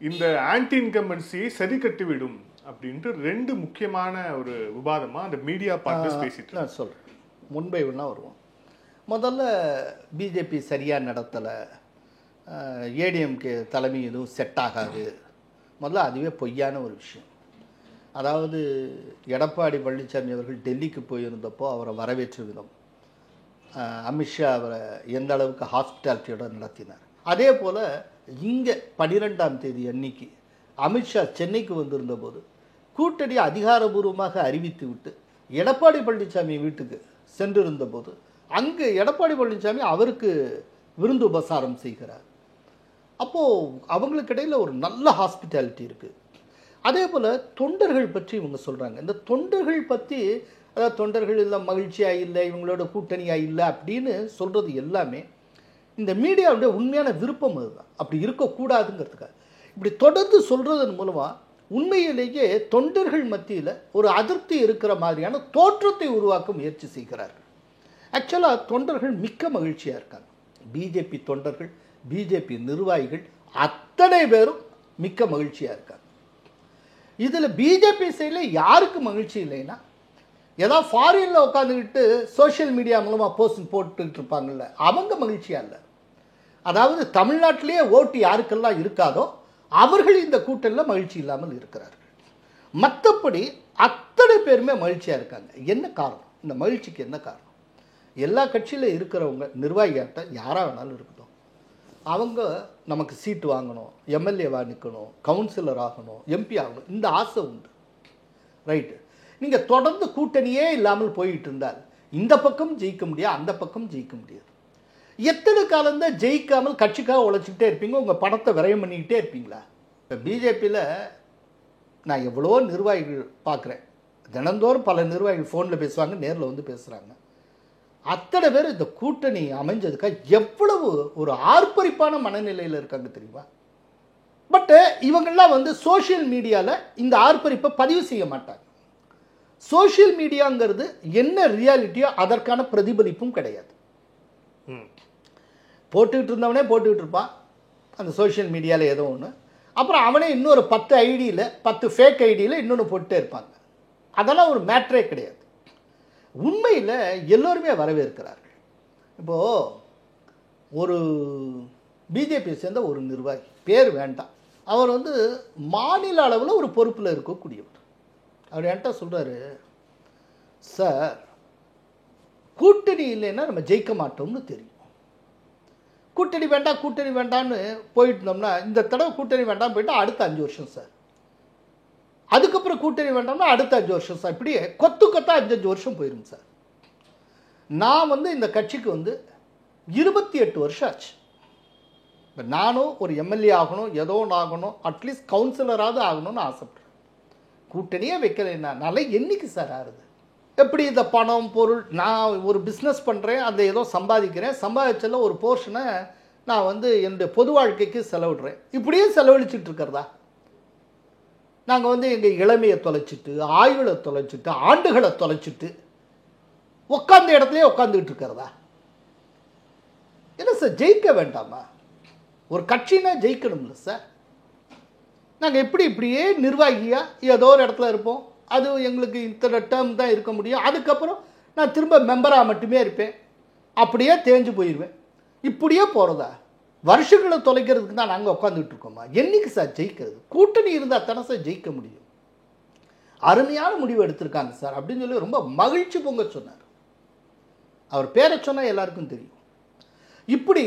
இந்த ஆன்டி இன்கம்பன்சியை சரி கட்டிவிடும் அப்படின்ட்டு 2 முக்கியமான ஒரு விவாதமாக அந்த மீடியா பார்ட்னர்ஸ் பேசிட்டு நான் சொல்கிறேன். முன்பை ஒன்றா வருவோம். முதல்ல பிஜேபி சரியாக நடத்தலை, ஏடிஎம்கே தலைமை எதுவும் செட் ஆகாது, முதல்ல அதுவே பொய்யான ஒரு விஷயம். அதாவது எடப்பாடி பழனிசாமி அவர்கள் டெல்லிக்கு போயிருந்தப்போ அவரை வரவேற்ற விதம், அமித்ஷா அவரை எந்த அளவுக்கு ஹாஸ்பிட்டாலிட்டியோட நடத்தினார். அதே போல் இங்கே 12ஆம் தேதி அன்னைக்கு அமித்ஷா சென்னைக்கு வந்திருந்த போது கூட்டணி அதிகாரபூர்வமாக அறிவித்து விட்டு எடப்பாடி பழனிசாமி வீட்டுக்கு சென்றிருந்த போது அங்கு எடப்பாடி பழனிசாமி அவருக்கு விருந்து உபசாரம் செய்கிறார். அப்போது அவங்களுக்கு இடையில் ஒரு நல்ல ஹாஸ்பிட்டாலிட்டி இருக்குது. அதே போல் தொண்டர்கள் பற்றி இவங்க சொல்கிறாங்க. இந்த தொண்டர்கள் பற்றி, அதாவது தொண்டர்கள் இல்லை மகிழ்ச்சியாக இல்லை, இவங்களோட கூட்டணியாக இல்லை அப்படின்னு சொல்கிறது எல்லாமே இந்த மீடியாவுடைய உண்மையான விருப்பம் அதுதான். அப்படி இருக்கக்கூடாதுங்கிறதுக்காக இப்படி தொடர்ந்து சொல்கிறதன் மூலமாக உண்மையிலேயே தொண்டர்கள் மத்தியில் ஒரு அதிருப்தி இருக்கிற மாதிரியான தோற்றத்தை உருவாக்க முயற்சி செய்கிறார்கள். ஆக்சுவலாக தொண்டர்கள் மிக்க மகிழ்ச்சியாக இருக்காங்க. பிஜேபி தொண்டர்கள், பிஜேபி நிர்வாகிகள் அத்தனை பேரும் மிக்க மகிழ்ச்சியாக இருக்காங்க. இதில் பிஜேபி சைடில் யாருக்கு மகிழ்ச்சி இல்லைன்னா, ஏதாவது ஃபாரினில் உட்காந்துக்கிட்டு சோஷியல் மீடியா மூலமாக போஸ்ட் போட்டுக்கிட்டு இருப்பாங்கல்ல, அவங்க மகிழ்ச்சியாக இல்லை. அதாவது தமிழ்நாட்டிலேயே ஓட்டு யாருக்கெல்லாம் இருக்காதோ அவர்கள் இந்த கூட்டணியில் மகிழ்ச்சி இல்லாமல் இருக்கிறார்கள். மற்றபடி அத்தனை பேருமே மகிழ்ச்சியாக இருக்காங்க. என்ன காரணம்? இந்த மகிழ்ச்சிக்கு என்ன காரணம்? எல்லா கட்சியில் இருக்கிறவங்க நிர்வாகியாட்ட யாராக வேணாலும் இருக்கட்டும், அவங்க நமக்கு சீட்டு வாங்கணும், எம்எல்ஏவாக நிற்கணும், கவுன்சிலர் ஆகணும், எம்பி ஆகணும், இந்த ஆசை உண்டு. ரைட்டு. நீங்கள் தொடர்ந்து கூட்டணியே இல்லாமல் போயிட்டு இருந்தால் இந்த பக்கம் ஜெயிக்க முடியாது, அந்த பக்கம் ஜெயிக்க முடியாது. எத்தனை காலம்தான் ஜெயிக்காமல் கட்சிக்காக உழைச்சிக்கிட்டே இருப்பீங்க? உங்கள் பணத்தை விரயம் பண்ணிக்கிட்டே இருப்பீங்களா? இப்போ பிஜேபியில் நான் எவ்வளோ நிர்வாகிகள் பார்க்குறேன். தினந்தோறும் பல நிர்வாகிகள் ஃபோனில் பேசுவாங்க, நேரில் வந்து பேசுகிறாங்க. அத்தனை பேர் இந்த கூட்டணி அமைஞ்சதுக்காக எவ்வளவு ஒரு ஆர்ப்பரிப்பான மனநிலையில் இருக்காங்க தெரியுமா? பட்டு இவங்கெல்லாம் வந்து சோஷியல் மீடியாவில் இந்த ஆர்ப்பரிப்பை பதிவு செய்ய மாட்டாங்க. சோஷியல் மீடியாங்கிறது என்ன ரியாலிட்டியோ அதற்கான பிரதிபலிப்பும் கிடையாது. போட்டுக்கிட்டு இருந்தவனே போட்டுக்கிட்டு இருப்பான் அந்த சோஷியல் மீடியாவில் ஏதோ ஒன்று, அப்புறம் அவனே இன்னொரு 10 ஐடியில் 10 ஃபேக் ஐடியில் இன்னொன்று போட்டுட்டே இருப்பாங்க. அதெல்லாம் ஒரு மேட்ரே கிடையாது. உண்மையில் எல்லோருமே வரவேற்கிறார்கள். இப்போது ஒரு பிஜேபியை சேர்ந்த ஒரு நிர்வாகி, பேர் வேண்டாம், அவர் வந்து மாநில அளவில் ஒரு பொறுப்பில் இருக்கக்கூடியவர். அவர் என்கிட்ட சொல்கிறாரு, சார் கூட்டணி இல்லைன்னா நம்ம ஜெயிக்க மாட்டோம்னு தெரியும். கூட்டணி வேண்டாம் கூட்டணி வேண்டாம்னு போயிட்டு இருந்தோம்னா, இந்த தடவை கூட்டணி வேண்டாம் போயிட்டா அடுத்த 5 வருஷம் சார், அதுக்கப்புறம் கூட்டணி வேண்டாம்னா அடுத்த 5 வருஷம் சார், இப்படியே கொத்து கொத்தா 5 வருஷம் போயிடும் சார். நான் வந்து இந்த கட்சிக்கு வந்து 28 வருஷம் ஆச்சு. இப்போ நானும் ஒரு எம்எல்ஏ ஆகணும், ஏதோ ஒன்று ஆகணும், அட்லீஸ்ட் கவுன்சிலராவது ஆகணும்னு ஆசைப்படுறேன். கூட்டணியே வைக்கலைன்னா நல்லா என்னைக்கு சார் ஆகுது? எப்படி இந்த பணம் பொருள், நான் ஒரு பிஸ்னஸ் பண்ணுறேன், அதை ஏதோ சம்பாதிக்கிறேன், சம்பாதிச்சல ஒரு போர்ஷனை நான் வந்து என்னுடைய பொது வாழ்க்கைக்கு செலவிடுறேன், இப்படியே செலவழிச்சிட்டு இருக்கிறதா? நாங்கள் வந்து எங்கள் இளமையை தொலைச்சிட்டு, ஆயுளை தொலைச்சிட்டு, ஆண்டுகளை தொலைச்சிட்டு உட்காந்த இடத்துலையே உட்காந்துக்கிட்டு இருக்கிறதா? என்ன சார், ஜெயிக்க வேண்டாமா? ஒரு கட்சினா ஜெயிக்கணும்ல சார். நாங்கள் எப்படி இப்படியே நிர்வாகியாக ஏதோ ஒரு இடத்துல இருப்போம், அது எங்களுக்கு இத்தனை டேர்ம் தான் இருக்க முடியும், அதுக்கப்புறம் நான் திரும்ப மெம்பராக மட்டுமே இருப்பேன், அப்படியே தேஞ்சு போயிடுவேன், இப்படியே போகிறதா? வருஷங்களை தொலைக்கிறதுக்கு தான் நாங்கள் உட்காந்துக்கிட்டு இருக்கோமா? என்னைக்கு சார் ஜெயிக்கிறது? கூட்டணி இருந்தால் தானே சார் ஜெயிக்க முடியும். அருமையான முடிவு எடுத்திருக்காங்க சார் அப்படின்னு சொல்லி ரொம்ப மகிழ்ச்சி பொங்க சொன்னார். அவர் பேரை சொன்னால் எல்லாருக்கும் தெரியும். இப்படி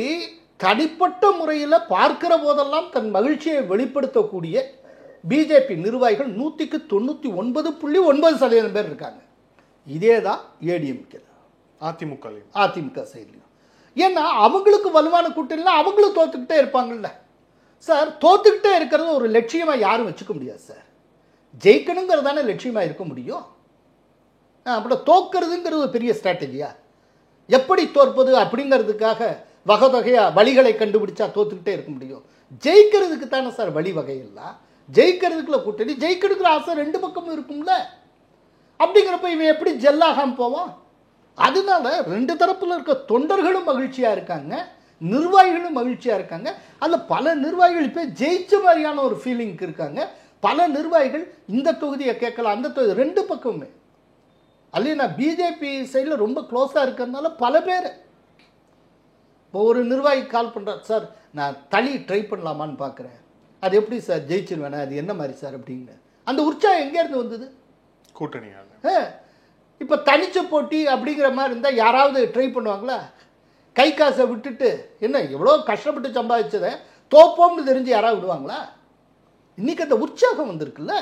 தனிப்பட்ட முறையில் பார்க்கிற போதெல்லாம் தன் மகிழ்ச்சியை வெளிப்படுத்தக்கூடிய பிஜேபி நிர்வாகிகள் 99.9% பேர் இருக்காங்க. இதே தான் ஏடிஎம்கே, அதிமுக சைட்லையும். ஏன்னா அவங்களுக்கு வலுவான கூட்டணியில் அவங்களும் தோத்துக்கிட்டே இருப்பாங்கல்ல சார். தோத்துக்கிட்டே இருக்கிறது ஒரு லட்சியமாக யாரும் வச்சுக்க முடியாது சார். ஜெயிக்கணுங்கிறது தானே லட்சியமாக இருக்க முடியும். அப்படி தோக்கிறதுங்கிறது ஒரு பெரிய ஸ்ட்ராட்டஜியா? எப்படி தோற்பது அப்படிங்கிறதுக்காக வகை வகையாக வழிகளை கண்டுபிடிச்சா தோத்துக்கிட்டே இருக்க முடியும். ஜெயிக்கிறதுக்கு தானே சார் வழி வகையெல்லாம். ஜெயிக்கிறதுக்குள்ள கூட்டணி, ஜெயிக்கிறதுக்குற ஆசை 2 பக்கமும் இருக்கும்ல. அப்படிங்கிறப்ப இவன் எப்படி ஜெல்லாகாம போவான்? அதனால 2 தரப்பில் இருக்க தொண்டர்களும் மகிழ்ச்சியாக இருக்காங்க, நிர்வாகிகளும் மகிழ்ச்சியாக இருக்காங்க. அதில் பல நிர்வாகிகள் இப்போ ஜெயிச்ச மாதிரியான ஒரு ஃபீலிங் இருக்காங்க. பல நிர்வாகிகள் இந்த தொகுதியை கேட்கலாம், அந்த தொகுதி 2 பக்கமுமே. அல்லையே நான் பிஜேபி சைடில் ரொம்ப க்ளோஸாக இருக்கிறதுனால பல பேர் இப்போ ஒரு நிர்வாகி கால் பண்ணுறார், சார் நான் தனி ட்ரை பண்ணலாமான்னு பார்க்குறேன், அது எப்படி சார் ஜெயிச்சிருவேனா, அது என்ன மாதிரி சார் அப்படின்னு. அந்த உற்சாகம் எங்கேருந்து வந்தது? கூட்டணியால். இப்போ தனிச்ச போட்டி அப்படிங்கிற மாதிரி இருந்தால் யாராவது ட்ரை பண்ணுவாங்களா? கை காசை விட்டுட்டு என்ன எவ்வளோ கஷ்டப்பட்டு சம்பாதிச்சதை தோப்போம்னு தெரிஞ்சு யாராவது விடுவாங்களா? இன்றைக்கி அந்த உற்சாகம் வந்திருக்குல்ல,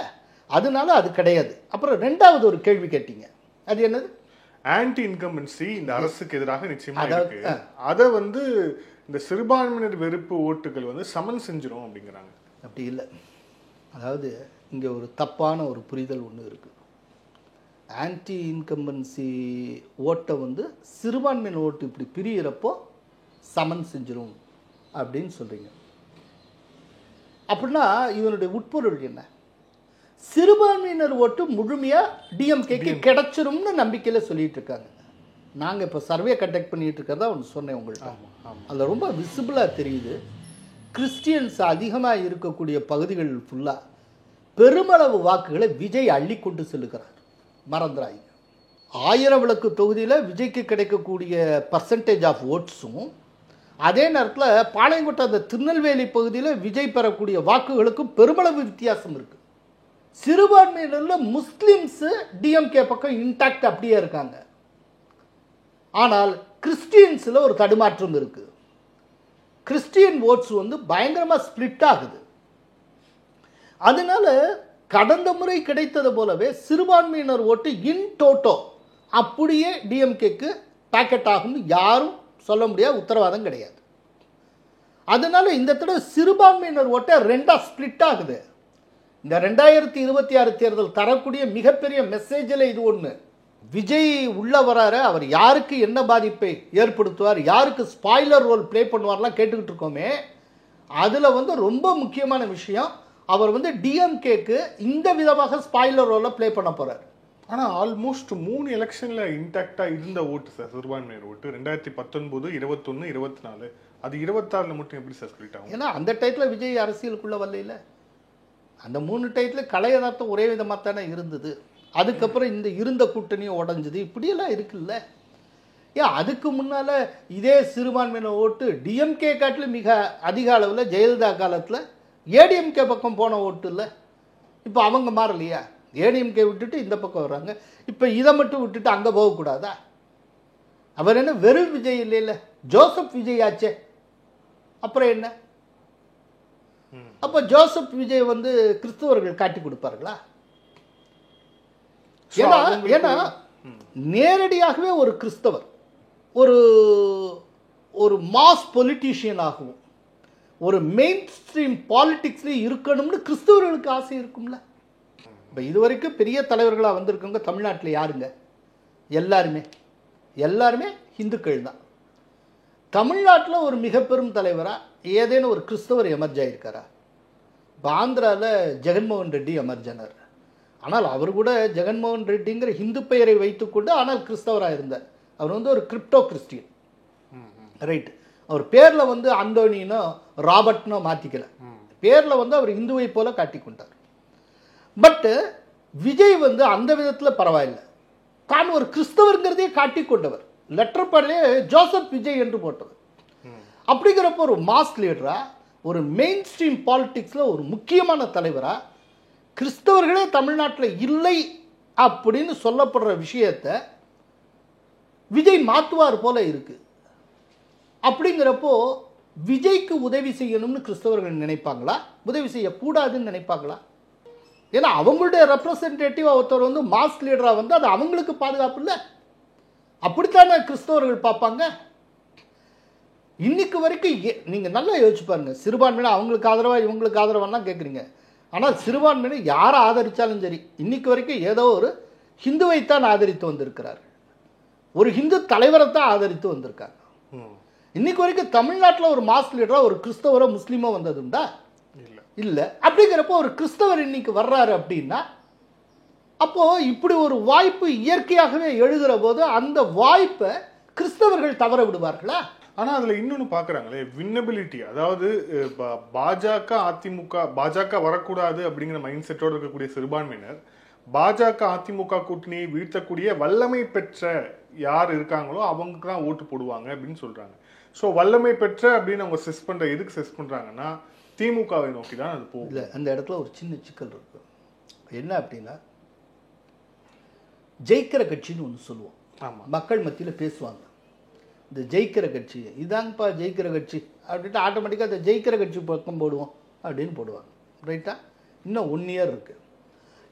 அதனால அது கிடையாது. அப்புறம் ரெண்டாவது ஒரு கேள்வி கேட்டீங்க, அது என்னது? ஆன்டி இன்கம்பன்சி இந்த அரசுக்கு எதிராக நிச்சயமா இருக்கு. அதை வந்து இந்த சிறுபான்மையினர் வெறுப்பு ஓட்டுகள் வந்து சமன் செஞ்சிரும் அப்படிங்கிறாங்க. அப்படி இல்லை. அதாவது இங்கே ஒரு தப்பான ஒரு புரிதல் ஒன்று இருக்குது. ஆன்டி இன்கம்பன்சி ஓட்டை வந்து சிறுபான்மையினர் ஓட்டு இப்படி பிரியிறப்போ சமன் செஞ்சிரும் அப்படின்னு சொல்கிறீங்க. அப்படின்னா இதனுடைய உட்பொருள் என்ன? சிறுபான்மையினர் ஓட்டு முழுமையாக டிஎம்கேக்கு கிடைச்சிரும்னு நம்பிக்கையில் சொல்லிட்டு இருக்காங்க. நாங்கள் இப்போ சர்வே கண்டக்ட் பண்ணிட்டு இருக்கிறதா ஒன்று சொன்னேன் உங்கள்கிட்ட. அதில் ரொம்ப விசிபிளாக தெரியுது, கிறிஸ்டியன்ஸ் அதிகமாக இருக்கக்கூடிய பகுதிகள் ஃபுல்லாக பெருமளவு வாக்குகளை விஜய் அள்ளி கொண்டு செல்லுகிறார். மறந்துடாங்க, 1000 விளக்கு தொகுதியில் விஜய்க்கு கிடைக்கக்கூடிய பர்சன்டேஜ் ஆஃப் ஓட்ஸும், அதே நேரத்தில் பாளையங்கோட்டை அந்த திருநெல்வேலி பகுதியில் விஜய் பெறக்கூடிய வாக்குகளுக்கும் பெருமளவு வித்தியாசம் இருக்குது. சிறுபான்மையினரில் முஸ்லிம்ஸு டிஎம்கே பக்கம் இன்டாக்ட் அப்படியே இருக்காங்க. ஆனால் கிறிஸ்டியன்ஸில் ஒரு தடுமாற்றம் இருக்குது. கிறிஸ்டியன் ஓட்ஸ் வந்து பயங்கரமாக ஸ்பிளிட் ஆகுது. அதனால கடந்த முறை கிடைத்தது போலவே சிறுபான்மையினர் ஓட்டு இன் டோட்டோ அப்படியே டிஎம்கேக்கு பேக்கெட் ஆகும் யாரும் சொல்ல முடியாது, உத்தரவாதம் கிடையாது. அதனால இந்த தடவை சிறுபான்மையினர் ஓட்டை ரெண்டாக ஸ்பிளிட் ஆகுது. இந்த 2026 தேர்தல் தரக்கூடிய மிகப்பெரிய மெசேஜில் இது ஒன்று. விஜய் உள்ள வராரு, அவர் யாருக்கு என்ன பாதிப்பை ஏற்படுத்துவார், யாருக்கு ஸ்பாய்லர் ரோல் ப்ளே பண்ணுவார்லாம் கேட்டுக்கிட்டு இருக்கோமே, அதில் வந்து ரொம்ப முக்கியமான விஷயம், அவர் வந்து டிஎம்கேக்கு இந்த விதமாக ஸ்பாய்லர் ரோலை ப்ளே பண்ண போகிறார். ஆனால் ஆல்மோஸ்ட் 3 எலெக்ஷனில் இன்டாக்டாக இருந்த ஓட்டு சார் சிறுபான்மையினர் ஓட்டு 2019, 21, 24, அது 26 மட்டும் எப்படி சார் ஸ்பிளிட் ஆகும்? ஏன்னா அந்த டைத்தில் விஜய் அரசியலுக்குள்ளே வரல. அந்த 3 டைத்தில் கலையதார்த்தம் ஒரே விதமாக தானே இருந்தது. அதுக்கப்புறம் இந்த இருந்த கூட்டணியும் உடஞ்சுது, இப்படியெல்லாம் இருக்குல்ல. ஏன் அதுக்கு முன்னால் இதே சிறுபான்மையினர் ஓட்டு டிஎம்கே காட்டில் மிக அதிக அளவில் ஜெயலலிதா காலத்தில் ஏடிஎம்கே பக்கம் போன ஓட்டு இல்லை. இப்போ அவங்க மாறலையா? ஏடிஎம்கே விட்டுட்டு இந்த பக்கம் வர்றாங்க. இப்போ இதை மட்டும் விட்டுட்டு அங்கே போகக்கூடாதா? அவர் என்ன வெறும் விஜய் இல்லை, ஜோசப் விஜய் ஆச்சே. அப்புறம் என்ன? அப்போ ஜோசப் விஜய் வந்து கிறிஸ்தவர்கள் காட்டி கொடுப்பார்களா? ஏன்னா நேரடியாகவே ஒரு கிறிஸ்தவர் ஒரு ஒரு மாஸ் பொலிட்டீஷியனாகவும் ஒரு மெயின் ஸ்ட்ரீம் பாலிடிக்ஸ்லேயும் இருக்கணும்னு கிறிஸ்தவர்களுக்கு ஆசை இருக்கும்ல. இப்போ இதுவரைக்கும் பெரிய தலைவர்களாக வந்திருக்கவங்க தமிழ்நாட்டில் யாருங்க? எல்லாருமே ஹிந்துக்கள் தான். தமிழ்நாட்டில் ஒரு மிக பெரும் தலைவராக ஏதேனும் ஒரு கிறிஸ்தவர் எமர்ஜ் ஆகியிருக்காரா? இப்போ ஆந்திராவில் ஜெகன்மோகன் ரெட்டி எமர்ஜானார். ஆனால் அவர் கூட ஜெகன்மோகன் ரெட்டிங்கிற ஹிந்து பெயரை வைத்துக்கொண்டு ஆனால் கிறிஸ்தவராக இருந்தார். அவர் வந்து ஒரு கிரிப்டோ கிறிஸ்டியன், ரைட். அவர் பேரில் வந்து அந்தோனினோ ராபர்ட்னோ மாற்றிக்கல, பேரில் வந்து அவர் இந்துவை போல காட்டிக்கொண்டார். பட்டு விஜய் வந்து அந்த விதத்தில் பரவாயில்லை, தான் ஒரு கிறிஸ்தவருங்கிறதே காட்டிக்கொண்டவர். லெட்டர் பாடலே ஜோசப் விஜய் என்று போட்டவர். அப்படிங்கிறப்போ ஒரு மாஸ் லீடரா, ஒரு மெயின் ஸ்ட்ரீம் பாலிடிக்ஸில் ஒரு முக்கியமான தலைவரா, கிறிஸ்தவர்களே தமிழ்நாட்டில் இல்லை அப்படின்னு சொல்லப்படுற விஷயத்தை விஜய் மாற்றுவார் போல இருக்கு. அப்படிங்கிறப்போ விஜய்க்கு உதவி செய்யணும்னு கிறிஸ்தவர்கள் நினைப்பாங்களா? உதவி செய்யக்கூடாதுன்னு நினைப்பாங்களா? ஏன்னா அவங்களுடைய ரெப்ரசன்டேட்டிவ் ஒருத்தர் வந்து மாஸ் லீடராக வந்து அது அவங்களுக்கு பாதுகாப்பு இல்லை. அப்படித்தானே கிறிஸ்தவர்கள் பார்ப்பாங்க. இன்னைக்கு வரைக்கும் நீங்கள் நல்லா யோசிச்சு பாருங்க, சிறுபான்மையினர் அவங்களுக்கு ஆதரவாக இவங்களுக்கு ஆதரவாலாம் கேட்குறீங்க. ஆனால் சிறுபான்மையினர் யாரை ஆதரித்தாலும் சரி, இன்னைக்கு வரைக்கும் ஏதோ ஒரு ஹிந்துவைத்தான் ஆதரித்து வந்திருக்கிறார், ஒரு ஹிந்து தலைவரை தான் ஆதரித்து வந்திருக்காங்க. இன்னைக்கு வரைக்கும் தமிழ்நாட்டில் ஒரு மாஸ் லீடராக ஒரு கிறிஸ்தவரோ முஸ்லீமோ வந்ததுண்டா? இல்லை. அப்படிங்கிறப்போ ஒரு கிறிஸ்தவர் இன்னைக்கு வர்றாரு அப்படின்னா, அப்போ இப்படி ஒரு வாய்ப்பு இயற்கையாகவே எழுதுகிற போது அந்த வாய்ப்பை கிறிஸ்தவர்கள் தவற விடுவார்களா? ஆனால் அதில் இன்னொன்று பார்க்குறாங்களே, வின்னபிலிட்டி. அதாவது பாஜக அதிமுக, பாஜக வரக்கூடாது அப்படிங்கிற மைண்ட் செட்டோடு இருக்கக்கூடிய சிறுபான்மையினர் பாஜக அதிமுக கூட்டணியை வீழ்த்தக்கூடிய வல்லமை பெற்ற யார் இருக்காங்களோ அவங்களுக்கு தான் ஓட்டு போடுவாங்க அப்படின்னு சொல்கிறாங்க. ஸோ வல்லமை பெற்ற அப்படின்னு அவங்க செஸ் பண்ணுற, எதுக்கு செஸ் பண்ணுறாங்கன்னா திமுகவை நோக்கி தான் அது போகும். இல்லை, அந்த இடத்துல ஒரு சின்ன சிக்கல் இருக்கு. என்ன அப்படின்னா, ஜெயிக்கிற கட்சின்னு ஒன்று சொல்லுவோம். ஆமாம், மக்கள் மத்தியில் பேசுவாங்க, இந்த ஜெயிக்கிற கட்சி இதாங்கப்பா ஜெயிக்கிற கட்சி அப்படின்ட்டு ஆட்டோமேட்டிக்காக அந்த ஜெயிக்கிற கட்சி பக்கம் போடுவோம் அப்படின்னு போடுவாங்க. ரைட்டா? இன்னும் 1 இயர் இருக்குது.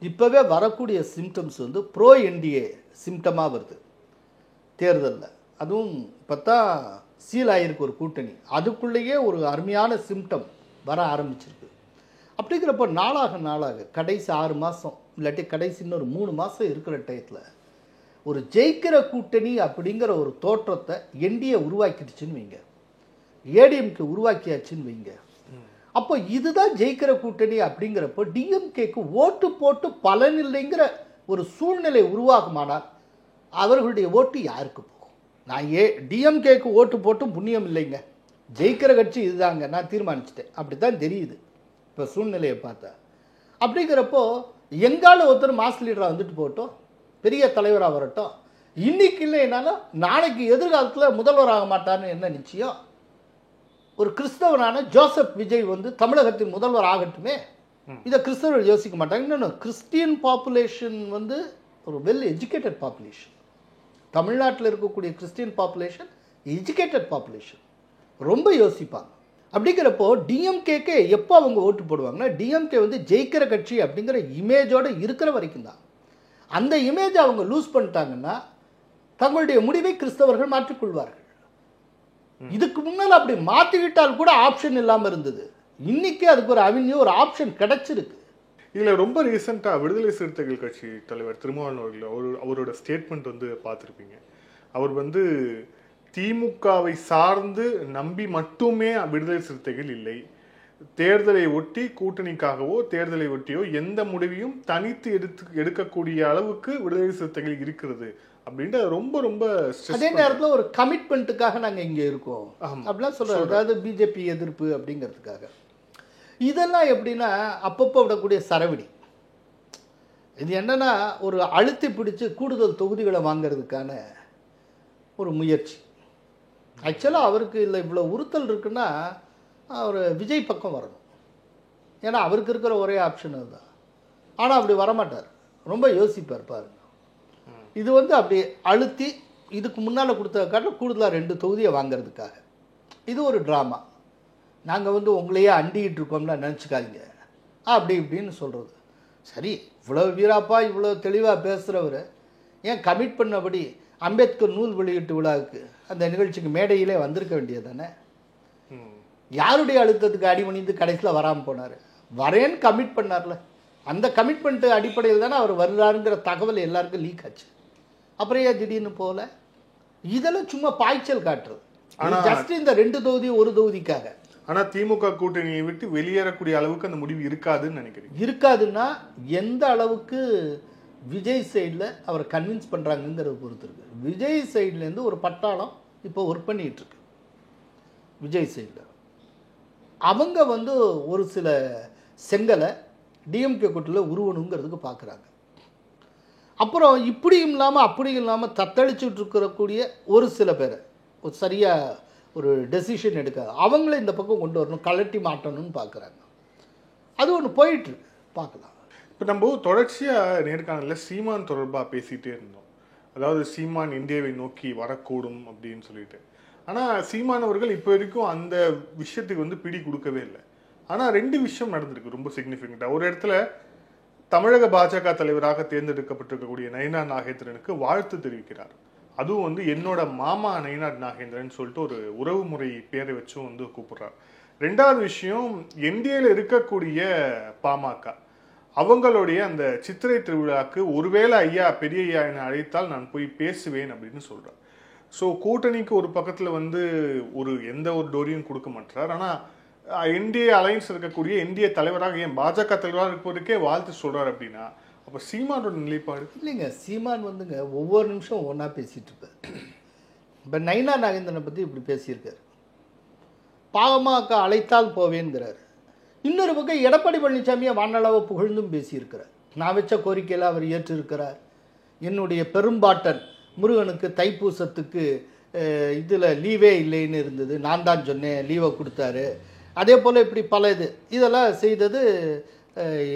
இப்போவே வரக்கூடிய சிம்டம்ஸ் வந்து ப்ரோ என்டிஏ சிம்டமாக வருது தேர்தலில். அதுவும் இப்போ தான் சீல் ஆகிருக்கு ஒரு கூட்டணி, அதுக்குள்ளேயே ஒரு அருமையான சிம்டம் வர ஆரம்பிச்சிருக்கு. அப்படிங்கிறப்போ நாளாக கடைசி 6 மாதம் இல்லாட்டி கடைசி இன்னொரு 3 மாதம் இருக்கிற டயத்தில் ஒரு ஜெயிக்கிற கூட்டணி அப்படிங்கிற ஒரு தோற்றத்தை என்டிஏ உருவாக்கிடுச்சுன்னு வைங்க, ஏடிஎம்கே உருவாக்கியாச்சுன்னு வைங்க. அப்போ இதுதான் ஜெயிக்கிற கூட்டணி அப்படிங்கிறப்போ டிஎம்கேக்கு ஓட்டு போட்டு பலன் இல்லைங்கிற ஒரு சூழ்நிலை உருவாகுமானால் அவர்களுடைய ஓட்டு யாருக்கு போகும்? நான் டிஎம்கேக்கு ஓட்டு போட்டும் புண்ணியம் இல்லைங்க, ஜெயிக்கிற கட்சி இதுதாங்க, நான் தீர்மானிச்சிட்டேன், அப்படி தான் தெரியுது இப்போ சூழ்நிலையை பார்த்தா. அப்படிங்கிறப்போ எங்கால ஒருத்தர் மாஸ் லீடராக வந்துட்டு போட்டோம், பெரிய தலைவராக வரட்டும், இன்னைக்கு இல்லைனாலும் நாளைக்கு எதிர்காலத்தில் முதல்வராக மாட்டார்னு என்ன நிச்சயம்? ஒரு கிறிஸ்தவனான ஜோசப் விஜய் வந்து தமிழகத்தின் முதல்வர் ஆகட்டுமே, இதை கிறிஸ்தவர்கள் யோசிக்க மாட்டாங்க. இன்னொன்று, கிறிஸ்டியன் பாப்புலேஷன் வந்து ஒரு வெல் எஜுகேட்டட் பாப்புலேஷன். தமிழ்நாட்டில் இருக்கக்கூடிய கிறிஸ்டியன் பாப்புலேஷன் எஜுகேட்டட் பாப்புலேஷன், ரொம்ப யோசிப்பாங்க. அப்படிங்கிறப்போ டிஎம்கேக்கு எப்போ அவங்க ஓட்டு போடுவாங்கன்னா, டிஎம்கே வந்து ஜெயிக்கிற கட்சி அப்படிங்கிற இமேஜோடு இருக்கிற வரைக்கும் தான். அந்த இமேஜை அவங்க லூஸ் பண்ணிட்டாங்கன்னா தங்களுடைய முடிவை கிறிஸ்தவர்கள் மாற்றிக்கொள்வார்கள். இதுக்கு முன்னால் அப்படி மாற்றிக்கிட்டால் கூட ஆப்ஷன் இல்லாமல் இருந்தது, இன்னைக்கு அதுக்கு ஒரு அவென்யூ, ஒரு ஆப்ஷன் கிடைச்சிருக்கு. இதில் ரொம்ப ரீசெண்டாக விடுதலை சிறுத்தைகள் கட்சி தலைவர் திருமாவளவன் அவரோட ஸ்டேட்மெண்ட் வந்து பார்த்துருப்பீங்க. அவர் வந்து திமுகவை சார்ந்து நம்பி மட்டுமே விடுதலை சிறுத்தைகள் இல்லை, தேர்தலை ஒட்டி கூட்டணிக்காகவோ தேர்தலை ஒட்டியோ எந்த முடிவையும் தனித்து எடுக்கக்கூடிய அளவுக்கு விடுதலை சிறுத்தைகள் இருக்கிறது அப்படின்ட்டு ரொம்ப ரொம்ப அதே நேரத்தில் ஒரு கமிட்மெண்ட்டுக்காக நாங்கள் இங்கே இருக்கோம் அப்படிலாம் சொல்கிறாங்க. அதாவது பிஜேபி எதிர்ப்பு அப்படிங்கிறதுக்காக. இதெல்லாம் எப்படின்னா அப்பப்போ விடக்கூடிய சரவடி. இது என்னன்னா ஒரு அழுத்தி பிடிச்சி கூடுதல் தொகுதிகளை வாங்கிறதுக்கான ஒரு முயற்சி. ஆக்சுவலாக அவருக்கு இல்லை இவ்வளோ உறுத்தல் இருக்குன்னா அவர் விஜய் பக்கம் வரணும், ஏன்னா அவருக்கு இருக்கிற ஒரே ஆப்ஷன் அதுதான். ஆனால் அப்படி வரமாட்டார், ரொம்ப யோசிப்பார் பாருங்க. இது வந்து அப்படி அழுத்தி இதுக்கு முன்னால் கொடுத்ததுக்காக கூடுதலாக 2 தொகுதியை வாங்கிறதுக்காக இது ஒரு ட்ராமா. நாங்கள் வந்து உங்களையே அண்டிக்கிட்டு இருக்கோம்னா நினச்சிக்காதீங்க அப்படி இப்படின்னு சொல்கிறது. சரி, இவ்வளோ வீராப்பா இவ்வளோ தெளிவாக பேசுகிறவர் ஏன் கமிட் பண்ணபடி அம்பேத்கர் நூல் வெளியீட்டு விழாவுக்கு அந்த நிகழ்ச்சிக்கு மேடையிலே வந்திருக்க வேண்டியது தானே? யாருடைய அழுத்தத்துக்கு அடிமணிந்து கடைசியில் வராமல் போனார்? வரேன்னு கமிட் பண்ணார்ல, அந்த கமிட்மெண்ட் அடிப்படையில் தானே அவர் வருகிறாருங்கிற தகவல் எல்லாருக்கும் லீக் ஆச்சு. அப்புறம் ஏன் திடீர்னு போகல? இதெல்லாம் சும்மா பாய்ச்சல் காட்டுறது. ஆனால் ஜஸ்ட் இந்த 2 தொகுதி 1 தொகுதிக்காக. ஆனால் திமுக கூட்டணியை விட்டு வெளியேறக்கூடிய அளவுக்கு அந்த முடிவு இருக்காதுன்னு நினைக்கிறேன். இருக்காதுன்னா எந்த அளவுக்கு விஜய் சைடில் அவரை கன்வின்ஸ் பண்ணுறாங்கங்கிறத பொறுத்து இருக்கு. விஜய் சைட்லேருந்து ஒரு பட்டாளம் இப்போ ஒர்க் பண்ணிகிட்டு இருக்கு. விஜய் சைடில் அவங்க வந்து ஒரு சில செங்கலை டிஎம்கே கூட்டில் உருவணுங்கிறதுக்கு பார்க்குறாங்க. அப்புறம் இப்படியும் இல்லாமல் அப்படியும் இல்லாமல் தத்தளிச்சுட்டு இருக்கக்கூடிய ஒரு சில பேரை ஒரு சரியாக ஒரு டெசிஷன் எடுக்க அவங்கள இந்த பக்கம் கொண்டு வரணும், கலட்டி மாட்டணும்னு பார்க்குறாங்க. அது ஒன்று போயிட்டுருக்கு, பார்க்கலாம். இப்போ நம்ம தொடர்ச்சியாக நேர்காணலில் சீமான் தொடர்பாக பேசிகிட்டே இருந்தோம். அதாவது சீமான் இந்தியாவை நோக்கி வரக்கூடும் அப்படின்னு சொல்லிட்டு. ஆனால் சீமான் அவர்கள் இப்போ வரைக்கும் அந்த விஷயத்துக்கு வந்து பிடி கொடுக்கவே இல்லை. ஆனால் 2 விஷயம் நடந்திருக்கு ரொம்ப சிக்னிஃபிகண்ட்டாக. ஒரு இடத்துல தமிழக பாஜக தலைவராக தேர்ந்தெடுக்கப்பட்டிருக்கக்கூடிய நயினார் நாகேந்திரனுக்கு வாழ்த்து தெரிவிக்கிறார். அதுவும் வந்து என்னோட மாமா நயினார் நாகேந்திரன் சொல்லிட்டு ஒரு உறவு முறை பேரை வச்சும் வந்து கூப்பிடுறார். 2வது விஷயம், என்டிஏல இருக்கக்கூடிய பாமக அவங்களுடைய அந்த சித்திரை திருவிழாக்கு ஒருவேளை ஐயா பெரிய ஐயா என்னை அழைத்தால் நான் போய் பேசுவேன் அப்படின்னு சொல்றார். ஸோ கூட்டணிக்கு ஒரு பக்கத்தில் வந்து எந்த ஒரு டோரியும் கொடுக்க மாட்டார். ஆனால் என்டிஏ அலைன்ஸ் இருக்கக்கூடிய என்டிஏ தலைவராக ஏன் பாஜக தலைவராக இருப்பதற்கே வாழ்த்து சொல்றாரு அப்படின்னா அப்போ சீமானோட நிலைப்பாடு இல்லைங்க. சீமான் வந்துங்க ஒவ்வொரு நிமிஷம் ஒன்றா பேசிகிட்டு இருப்பார். இப்போ நயினார் நாகேந்திரனை பற்றி இப்படி பேசியிருக்காரு, பாமக அழைத்தால் போவேங்கிறார். இன்னொரு பக்கம் எடப்பாடி பழனிசாமியை வானளவை புகழ்ந்தும் பேசியிருக்கிறார். நான் வச்ச கோரிக்கையில் அவர் ஏற்றிருக்கிறார். என்னுடைய பெரும்பாட்டன் முருகனுக்கு தைப்பூசத்துக்கு இதில் லீவே இல்லைன்னு இருந்தது, நான் தான் சொன்னேன், லீவை கொடுத்தாரு. அதே போல் இப்படி பல இதெல்லாம் செய்தது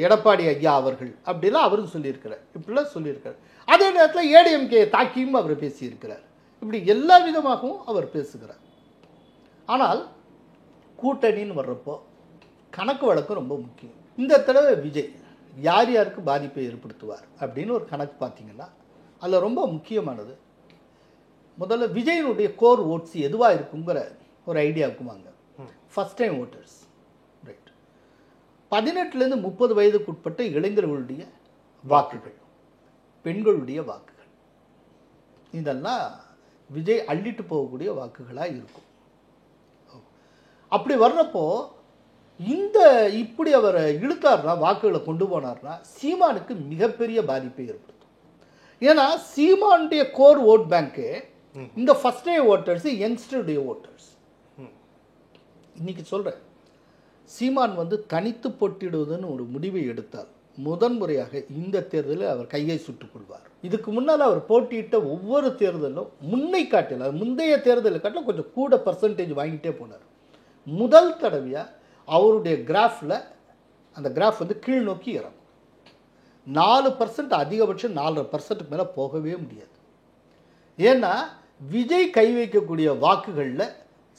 எடப்பாடி ஐயா அவர்கள் அப்படிலாம் அவரும் சொல்லியிருக்கிறார். இப்படிலாம் சொல்லியிருக்கார். அதே நேரத்தில் ஏடிஎம்கே தாக்கியும் அவர் பேசியிருக்கிறார். இப்படி எல்லா விதமாகவும் அவர் பேசுகிறார். ஆனால் கூட்டணின்னு வர்றப்போ கணக்கு வழக்கம் ரொம்ப முக்கியம். இந்த தடவை விஜய் யார் யாருக்கு பாதிப்பை ஏற்படுத்துவார் அப்படின்னு ஒரு கணக்கு பார்த்தீங்கன்னா அதில் ரொம்ப முக்கியமானது முதல்ல விஜயனுடைய கோர் ஓட்ஸ் எதுவாக இருக்குங்கிற ஒரு ஐடியாவுக்கு வாங்க. ஃபர்ஸ்ட் டைம் ஓட்டர்ஸ், ரைட், 18லேருந்து 30 வயதுக்குட்பட்ட இளைஞர்களுடைய வாக்குகள், பெண்களுடைய வாக்குகள், இதெல்லாம் விஜய் அள்ளிட்டு போகக்கூடிய வாக்குகளாக இருக்கும். அப்படி வர்றப்போ இந்த இப்படி அவர் இழுத்தார்னா, வாக்குகளை கொண்டு போனார்னா சீமானுக்கு மிகப்பெரிய பாதிப்பை ஏற்படுத்தும். ஏன்னா சீமானுடைய கோர் ஓட் பேங்க்கு இந்த ஃபர்ஸ்ட் டே ஓட்டர்ஸ், யங்ஸ்டருடைய ஓட்டர்ஸ். இன்னைக்கு சொல்கிறேன், சீமான் வந்து தனித்து போட்டிடுவதுன்னு ஒரு முடிவை எடுத்தால் முதன்முறையாக இந்த தேர்தலில் அவர் கையை சுட்டுக் கொள்வார். இதுக்கு முன்னால் அவர் போட்டியிட்ட ஒவ்வொரு தேர்தலும் முந்தைய தேர்தலை காட்டிலும் கொஞ்சம் கூட பர்சன்டேஜ் வாங்கிட்டே போனார். முதல் தடவையாக அவருடைய கிராஃபில் அந்த கிராஃப் வந்து கீழ் நோக்கி இறங்கும். 4% அதிகபட்சம் 4% மேலே போகவே முடியாது. ஏன்னா விஜய் கை வைக்கக்கூடிய வாக்குகளில்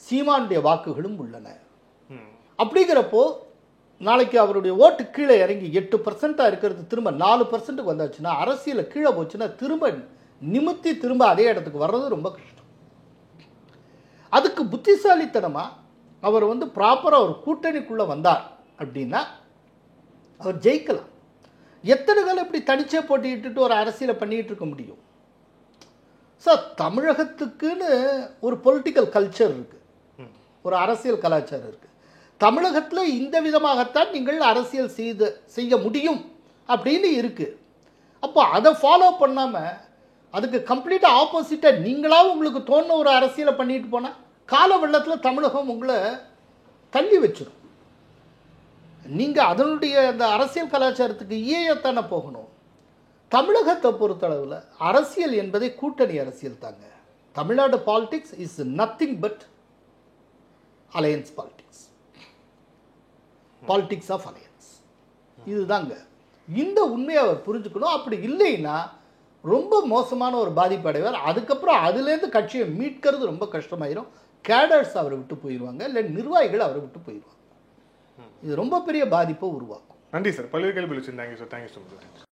சீமானுடைய வாக்குகளும் உள்ளன. அப்படிங்கிறப்போ நாளைக்கு அவருடைய ஓட்டு கீழே இறங்கி 8% இருக்கிறது திரும்ப 4% வந்தாச்சுன்னா, அரசியலில் கீழே போச்சுன்னா திரும்ப நிமித்தி திரும்ப அதே இடத்துக்கு வர்றது ரொம்ப கஷ்டம். அதுக்கு புத்திசாலித்தனமாக அவர் வந்து ப்ராப்பராக ஒரு கூட்டணிக்குள்ளே வந்தார் அப்படின்னா அவர் ஜெயிக்கலாம். எத்தனை காலம் இப்படி தனிச்சே போட்டிட்டு ஒரு அரசியலை பண்ணிகிட்டு இருக்க முடியும்? சார், தமிழகத்துக்குன்னு ஒரு பொலிட்டிக்கல் கல்ச்சர் இருக்குது, ஒரு அரசியல் கலாச்சாரம் இருக்குது. தமிழகத்தில் இந்த விதமாகத்தான் நீங்கள் அரசியல் செய்ய முடியும் அப்படின்னு இருக்குது. அப்போ அதை ஃபாலோ பண்ணாமல் அதுக்கு கம்ப்ளீட்டாக ஆப்போசிட்டாக நீங்களாக உங்களுக்கு தோணுன ஒரு அரசியலை பண்ணிட்டு போனால் கால வெள்ளத்தில் தமிழகம் உங்களை தள்ளி வச்சிடும். நீங்கள் அதனுடைய அந்த அரசியல் கலாச்சாரத்துக்கு ஈயத்தானே போகணும். தமிழகத்தை பொறுத்தளவில் அரசியல் என்பதே கூட்டணி அரசியல் தாங்க. Tamil Nadu politics is nothing but alliance politics, politics of alliance. இதுதாங்க. இந்த உண்மையை அவர் புரிஞ்சுக்கணும். அப்படி இல்லைன்னா ரொம்ப மோசமான ஒரு பாதிப்பு அடைவார். அதுக்கப்புறம் அதுலேருந்து கட்சியை மீட்கிறது ரொம்ப கஷ்டமாயிரும். கேடர்ஸ் அவரை விட்டு போயிடுவாங்க, இல்லை நிர்வாகிகள் அவரை விட்டு போயிடுவாங்க. இது ரொம்ப பெரிய பாதிப்பை உருவாக்கும். நன்றி சார். பல்வேறு கேள்வி thank you sir. Thank you so much.